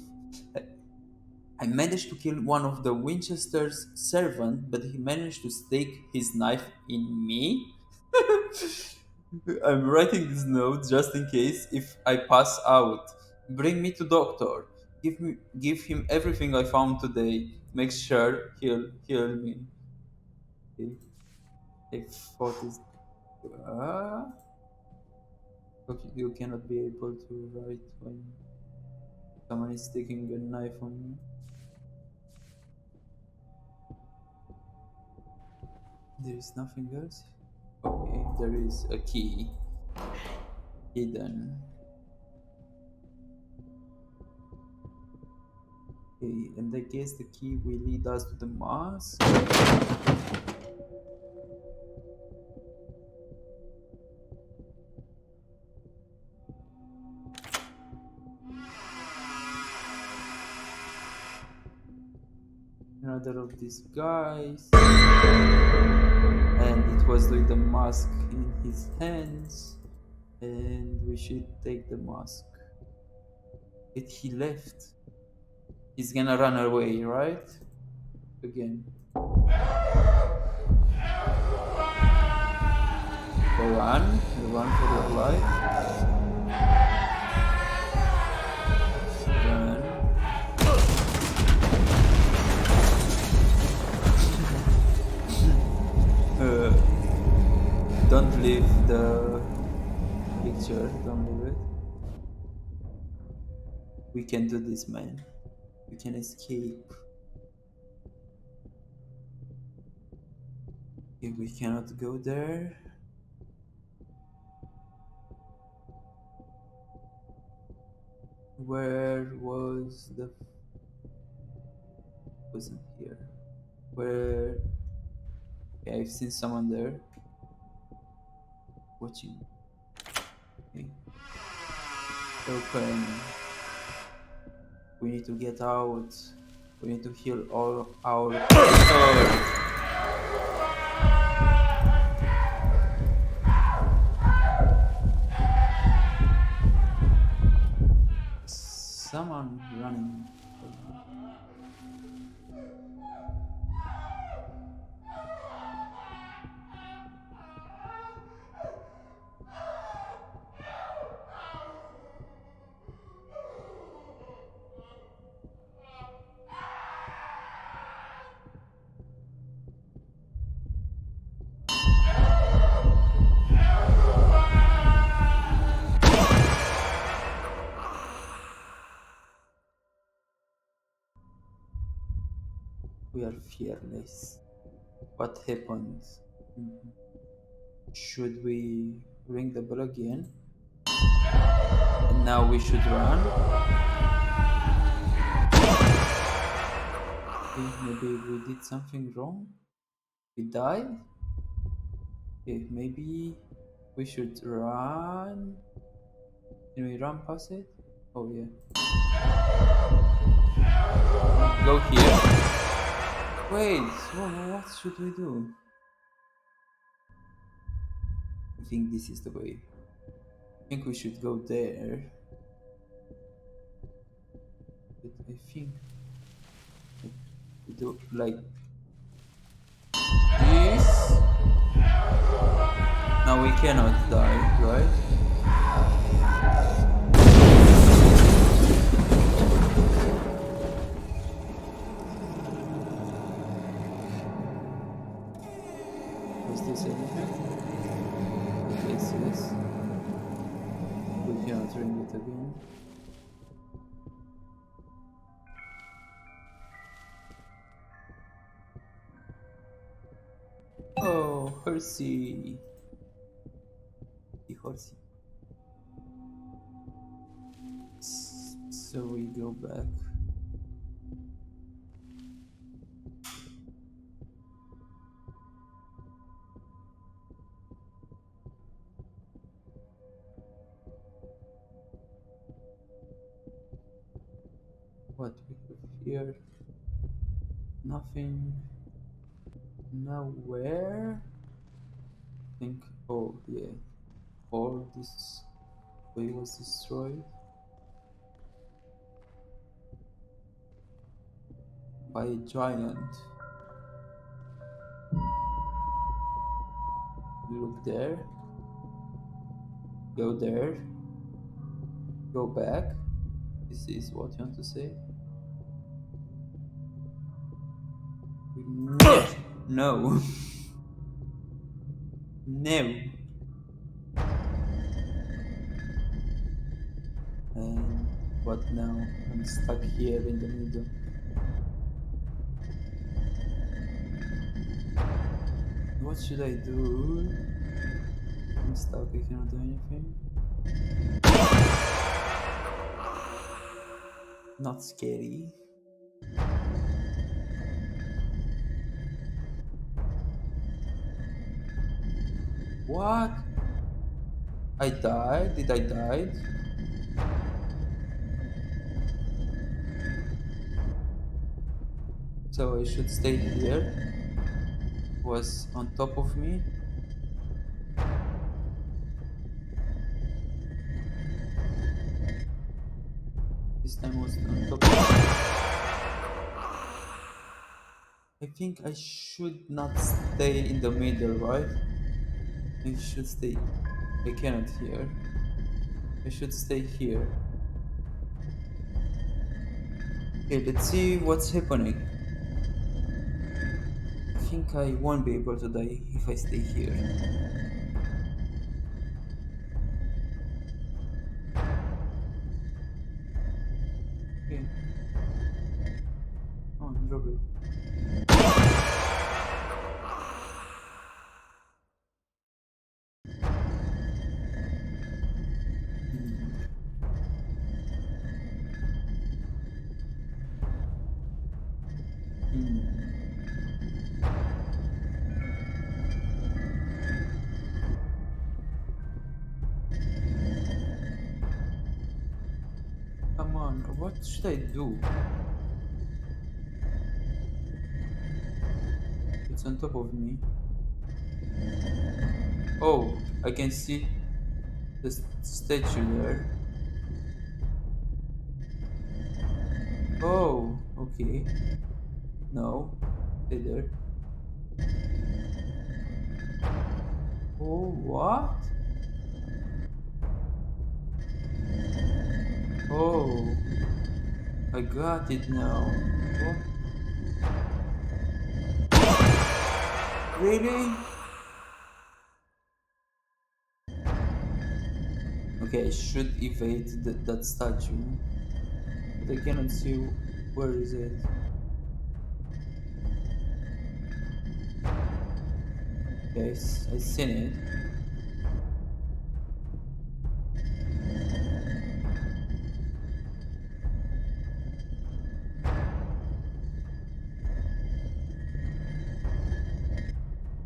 I managed to kill one of the Winchester's servant, but he managed to stick his knife in me. I'm writing this note just in case if I pass out. Bring me to doctor. Give him everything I found today. Make sure he'll heal me. Okay. I thought is uh, okay, you cannot be able to write when someone is sticking a knife on you. There is nothing else. Okay, there is a key hidden. Okay, and I guess the key will lead us to the mask. Another of these guys. And it was with the mask in his hands. And we should take the mask. But he left. He's gonna run away, right? Again. Run. Run for your life. Run. Uh, don't leave the picture. Don't leave it. We can do this, man. We can escape. If we cannot go there. Where was the... wasn't here. Where... Okay, I've seen someone there. Watching. Okay. Open. We need to get out. We need to heal all our... Oh. Someone running. We are fearless. What happened? Mhm. Should we ring the bell again? And now we should run. Okay, maybe we did something wrong. We died. Okay, maybe we should run. Can we run past it? Oh yeah. Go here. Wait, what should we do? I think this is the way. I think we should go there. But I think we do like this. Now we cannot die, right? Was this anything? Yes. We cannot ring it again. Oh, horsey. The horsey. So we go back. What we have here. Nothing. Nowhere. Think. Oh yeah. All this way was destroyed by a giant. You look there. Go there. Go back. This is what you want to say. No. No. And what now? I'm stuck here in the middle. What should I do? I'm stuck, I cannot do anything. Not scary. What? I died? Did I die? So I should stay here. Was on top of me. This time was on top of me. I think I should not stay in the middle, right? I should stay. I cannot hear. I should stay here. Okay, let's see what's happening. I think I won't be able to die if I stay here. Okay. Oh, drop it. Come on, what should I do? It's on top of me. Oh, I can see the statue there. Oh, okay. No, stay there. Oh, what? Oh, I got it now. What? Really? Okay, I should evade that statue. But I cannot see where is it. Yes, I seen it.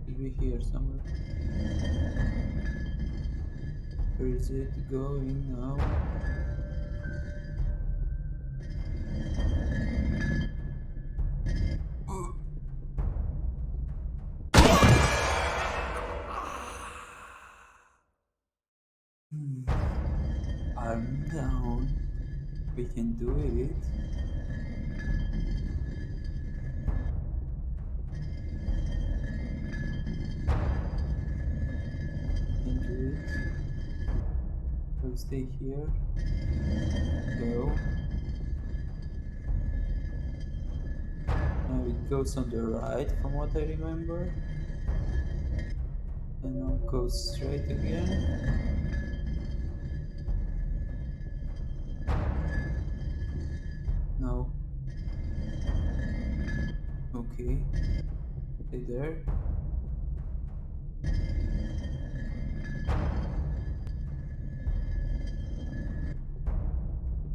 Should be here somewhere. Where is it going now? Arm down. We can do it. Can do it. We'll stay here. Go. Now it goes on the right from what I remember. And now goes straight again. No. Okay. Stay there.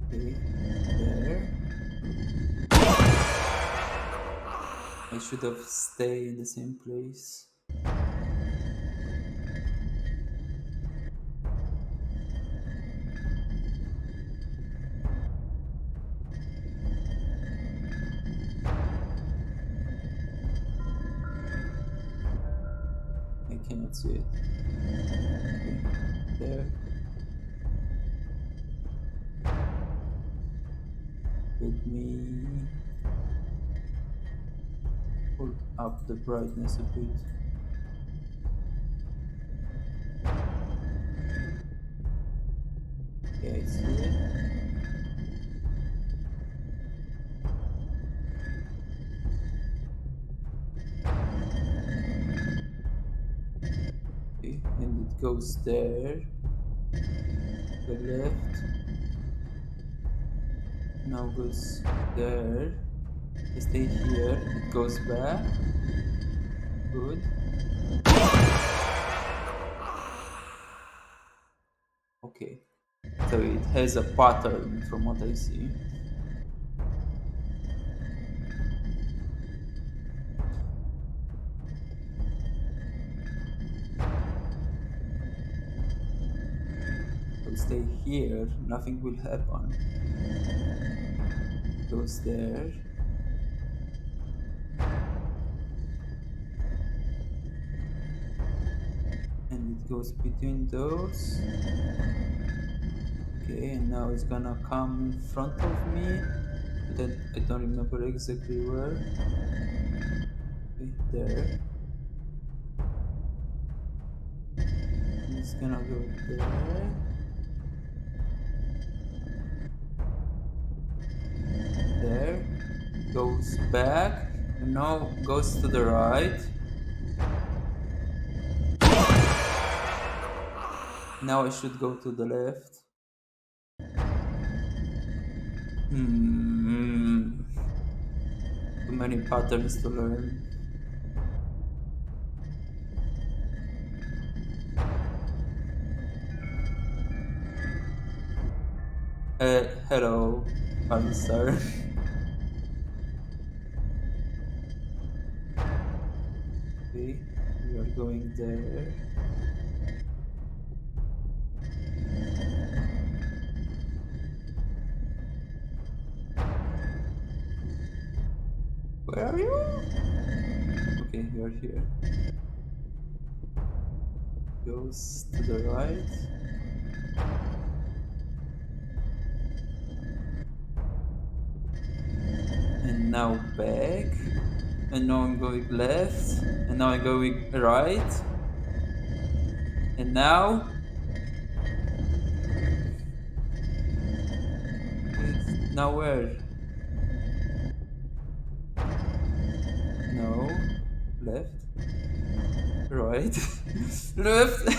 Okay. There. I should have stayed in the same place. cannot see it. Okay, there. Let me pull up the brightness a bit. Okay, I see it. Okay, and it goes there. The left. Now goes there. I stay here. It goes back. Good. Okay. So it has a pattern from what I see. So stay here. Nothing will happen. Goes there. And it goes between those. Okay, and now it's gonna come in front of me, but I don't remember exactly where. Okay, there. And it's gonna go there. There. Goes back. And now goes to the right. Now I should go to the left. Hmm. Too many patterns to learn. Hello, Sir. Okay, we are going there. Where are you? Okay, you are here. Goes to the right. And now back. And now I'm going left. And now I'm going right. And now it's now where? No. Left. Right. Left.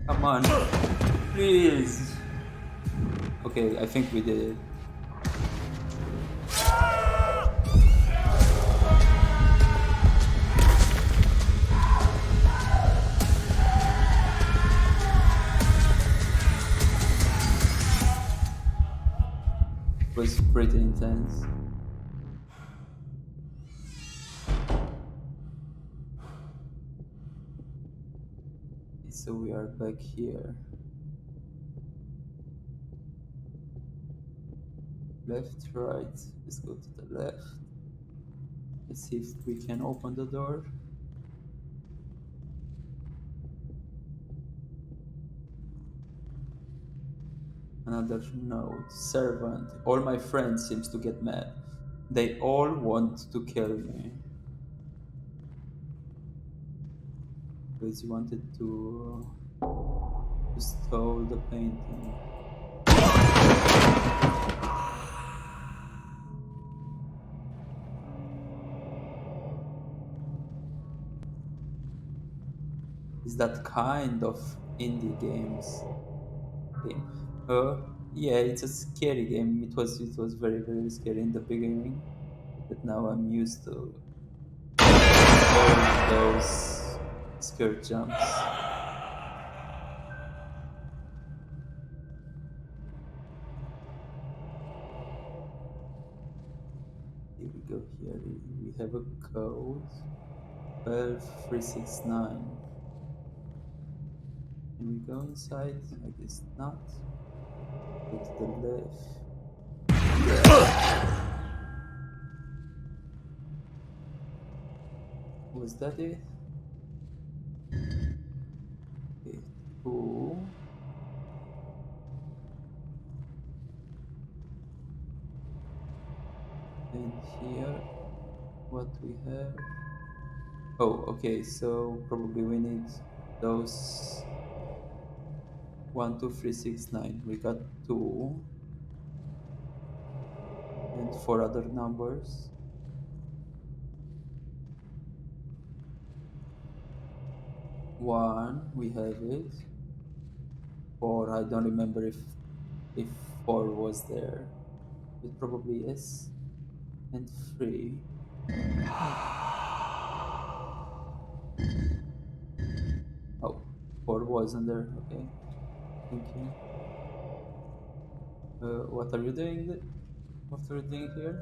Come on. Please. Okay, I think we did it. It was pretty intense. So we are back here. Left, right. Let's go to the left. Let's see if we can open the door. Another note. Servant. All my friends seems to get mad. They all want to kill me. Because he wanted to steal the painting. Is that kind of indie games game? Yeah, it's a scary game. It was very very scary in the beginning, but now I'm used to all those scare jumps. Here we go. Here we have a code 12369. Can we go inside? I guess not. Go to the left. Was that it? Okay, two. And here, what we have? Oh, okay. So probably we need those 1, 2, 3, 6, 9. We got two and four other numbers. One, we have it. Four, I don't remember if four was there. It probably is. And three. Oh, four wasn't there. Okay, thank you. What are you doing? What are you doing here?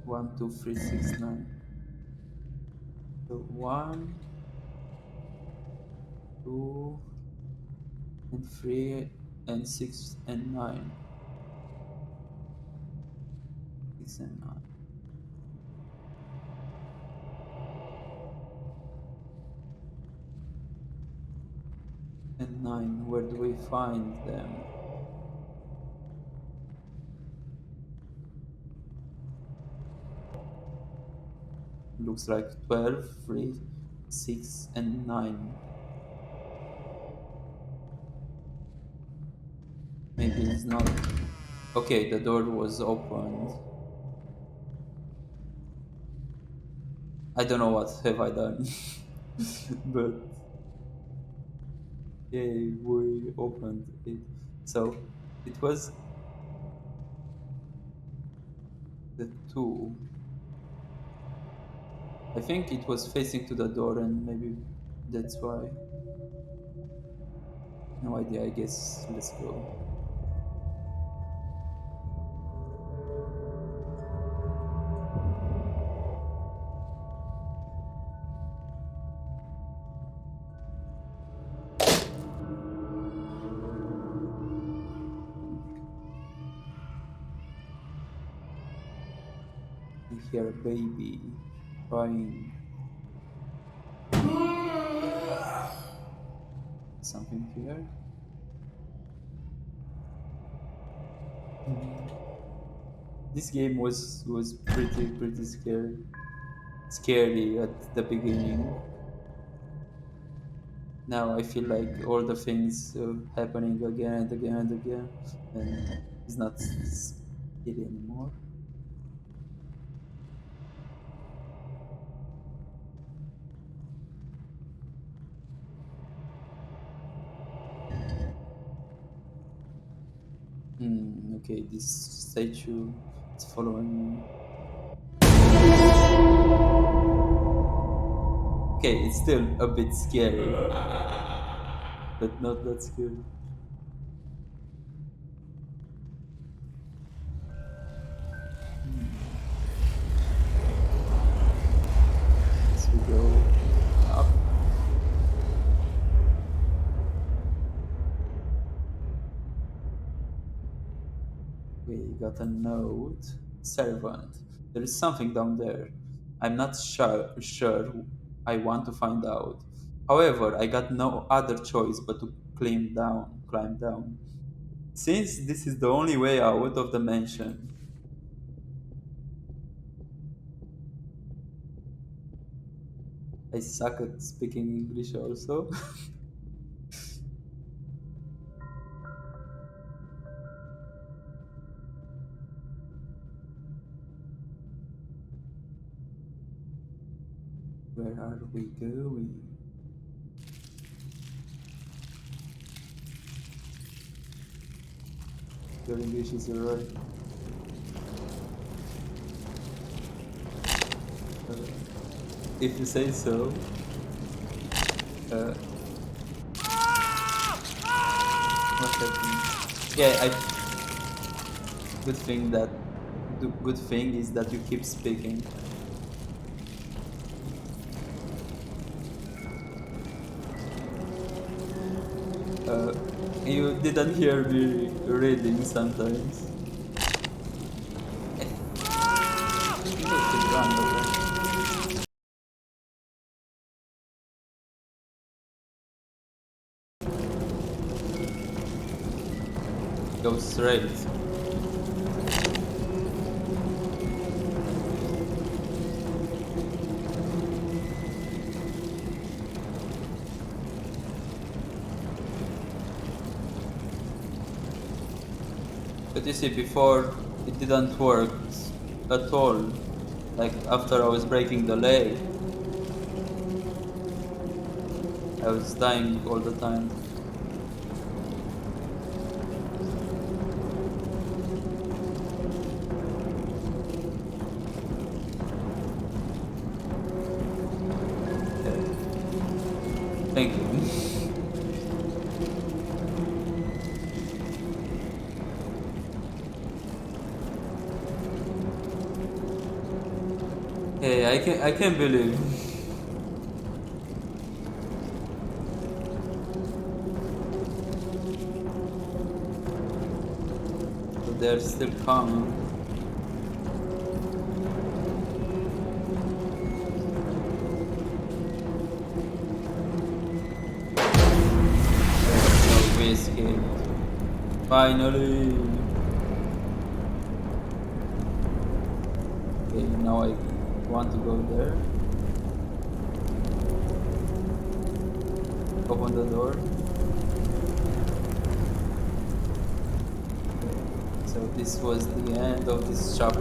1, 2, 3, 6, 9. So one, two, and three, and six, and nine. 6 and 9. And 9. Where do we find them? Looks like 12, 3, 6, and 9. Maybe it's not. Okay, the door was opened. I don't know what have I done, but yeah, we opened it. So it was the two. I think it was facing to the door, and maybe that's why. No idea. I guess let's go. I hear a baby crying. Something here. This game was pretty scary at the beginning. Now I feel like all the things happening again and again and again, and it's not scary anymore. Okay, this statue is following me. Okay, it's still a bit scary, but not that scary. As we go up, we got a note. Servant, there is something down there. I'm not sure. I want to find out. However, I got no other choice but to climb down. Since this is the only way out of the mansion, I suck at speaking English also. Where are we going? Your English is alright. If you say so. Uh, what happened? Yeah, the good thing is that you keep speaking. Uh, you didn't hear me reading sometimes. I think I should run, but go straight. But you see, before it didn't work at all. Like after I was breaking the leg, I was dying all the time. Okay, thank you. Hey, I can't believe that they're still coming. So we escaped. Finally. Okay, now I want to go there. Open the door. So this was the end of this chapter.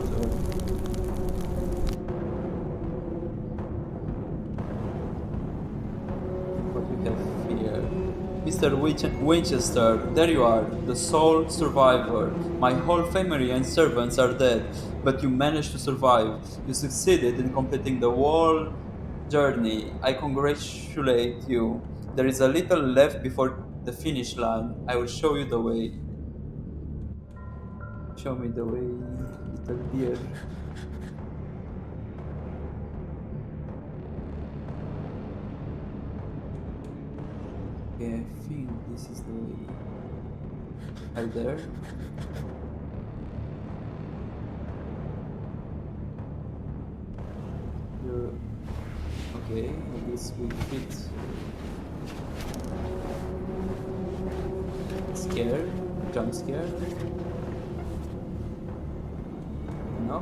What we have here. Mr. Winchester, there you are, the sole survivor. My whole family and servants are dead, but you managed to survive. You succeeded in completing the whole journey. I congratulate you. There is a little left before the finish line. I will show you the way. Show me the way, little dear. Okay, I think this is the way. Are you there? You're okay. I guess we fit. Scared? Jump scared? No.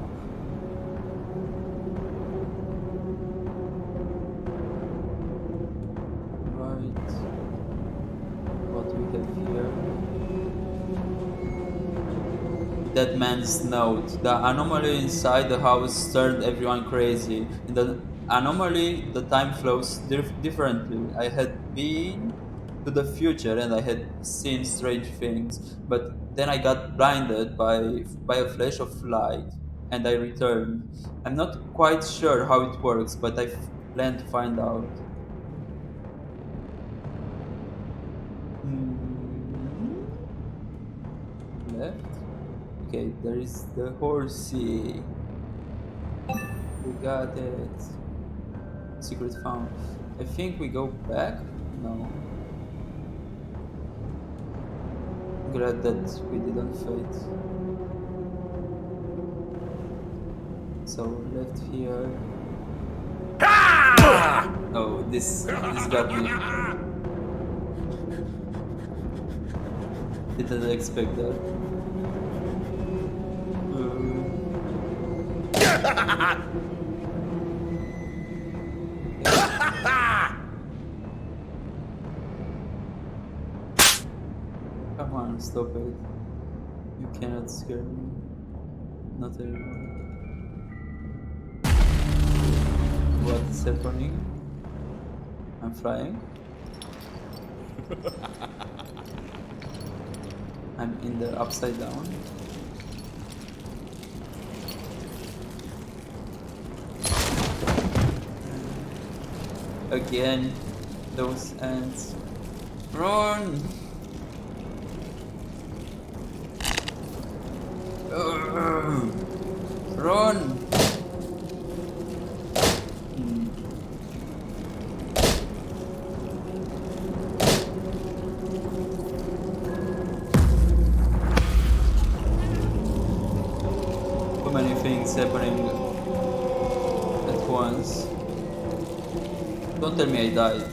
Right. What we have here? That man's note. The anomaly inside the house turned everyone crazy. In the anomaly, the time flows differently. I had been to the future and I had seen strange things, but then I got blinded by a flash of light and I returned. I'm not quite sure how it works, but I plan to find out. Hmm, left. Okay, there is the horsey. We got it. Secret found. I think we go back? No. Glad that we didn't fight. So left here. Oh, this got me. Didn't expect that. Come on, stop it. You cannot scare me. Not anymore. What is happening? I'm flying. I'm in the upside down. Again, those ants. Run! Run! many things happening at once. Don't tell me I died.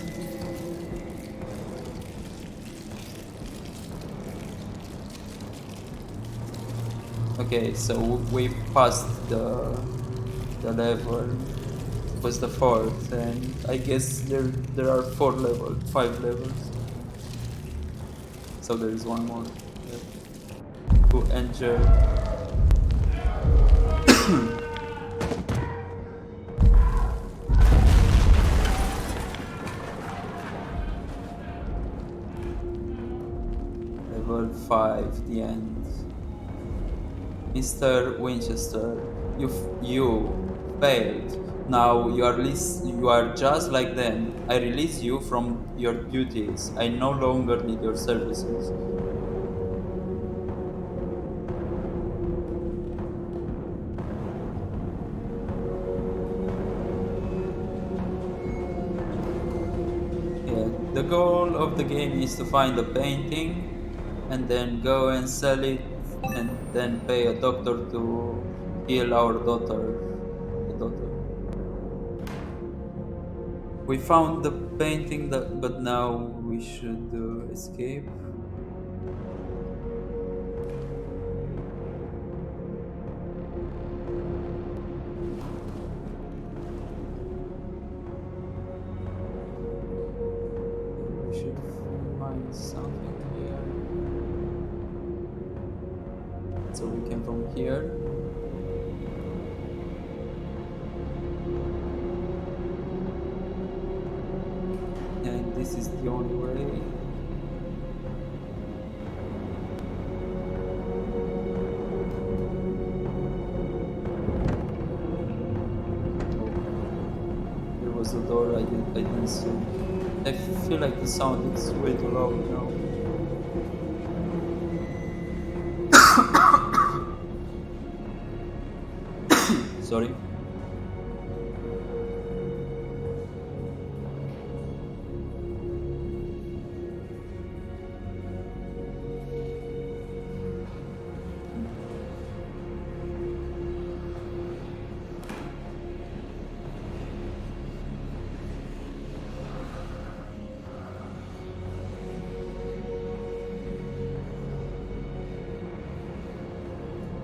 Okay, so we passed the level. It was the fourth, and I guess there are four levels, five levels. So there is one more to enter. Level 5, the end. Mr. Winchester, you failed. Now you are just like them. I release you from your duties. I no longer need your services. Yeah, the goal of the game is to find a painting and then go and sell it and then pay a doctor to heal our daughter. The daughter. We found the painting, but now we should escape. We should find something here. So we came from here. And this is the only way. There was a door I didn't see. I feel like the sound is way too loud now. Sorry.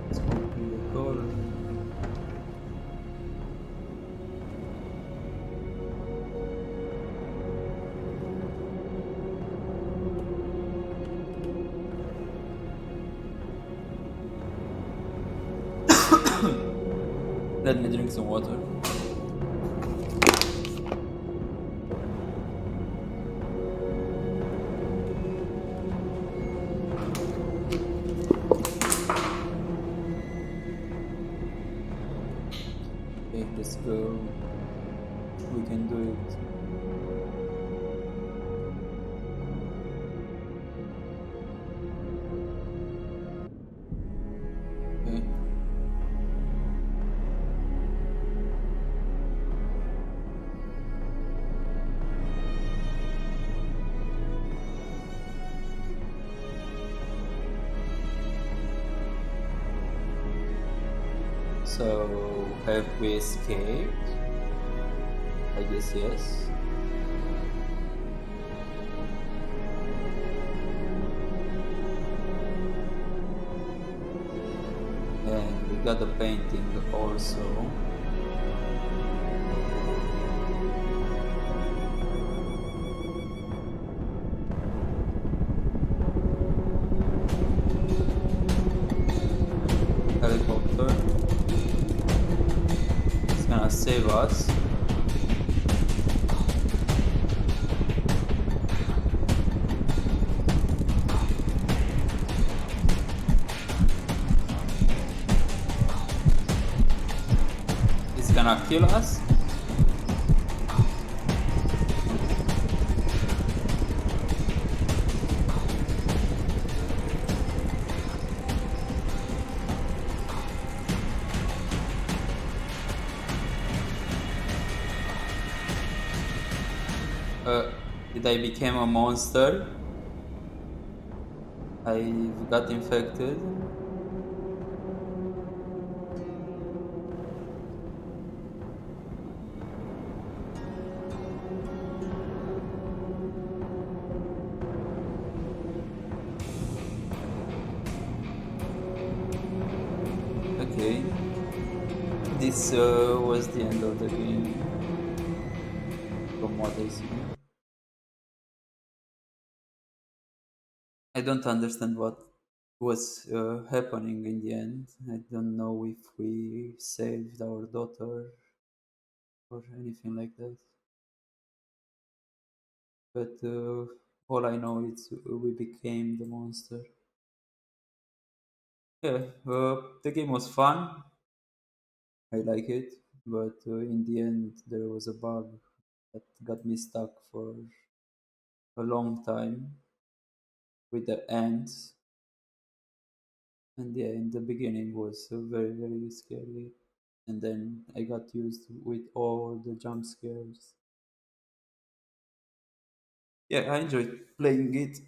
Let's open the door. Let me drink some water. Okay, let's go. We can do it. Okay. So, have we escaped? I guess yes. And we got the painting also. Helicopter. It's gonna save us. It's gonna kill us. Did I become a monster? I got infected. Okay, this was the end of the game, from what I see. I don't understand what was happening in the end. I don't know if we saved our daughter or anything like that. But all I know is we became the monster. Yeah, the game was fun. I like it, but in the end there was a bug that got me stuck for a long time with the ants. And yeah, in the beginning was very scary, and then I got used with all the jump scares. Yeah, I enjoyed playing it.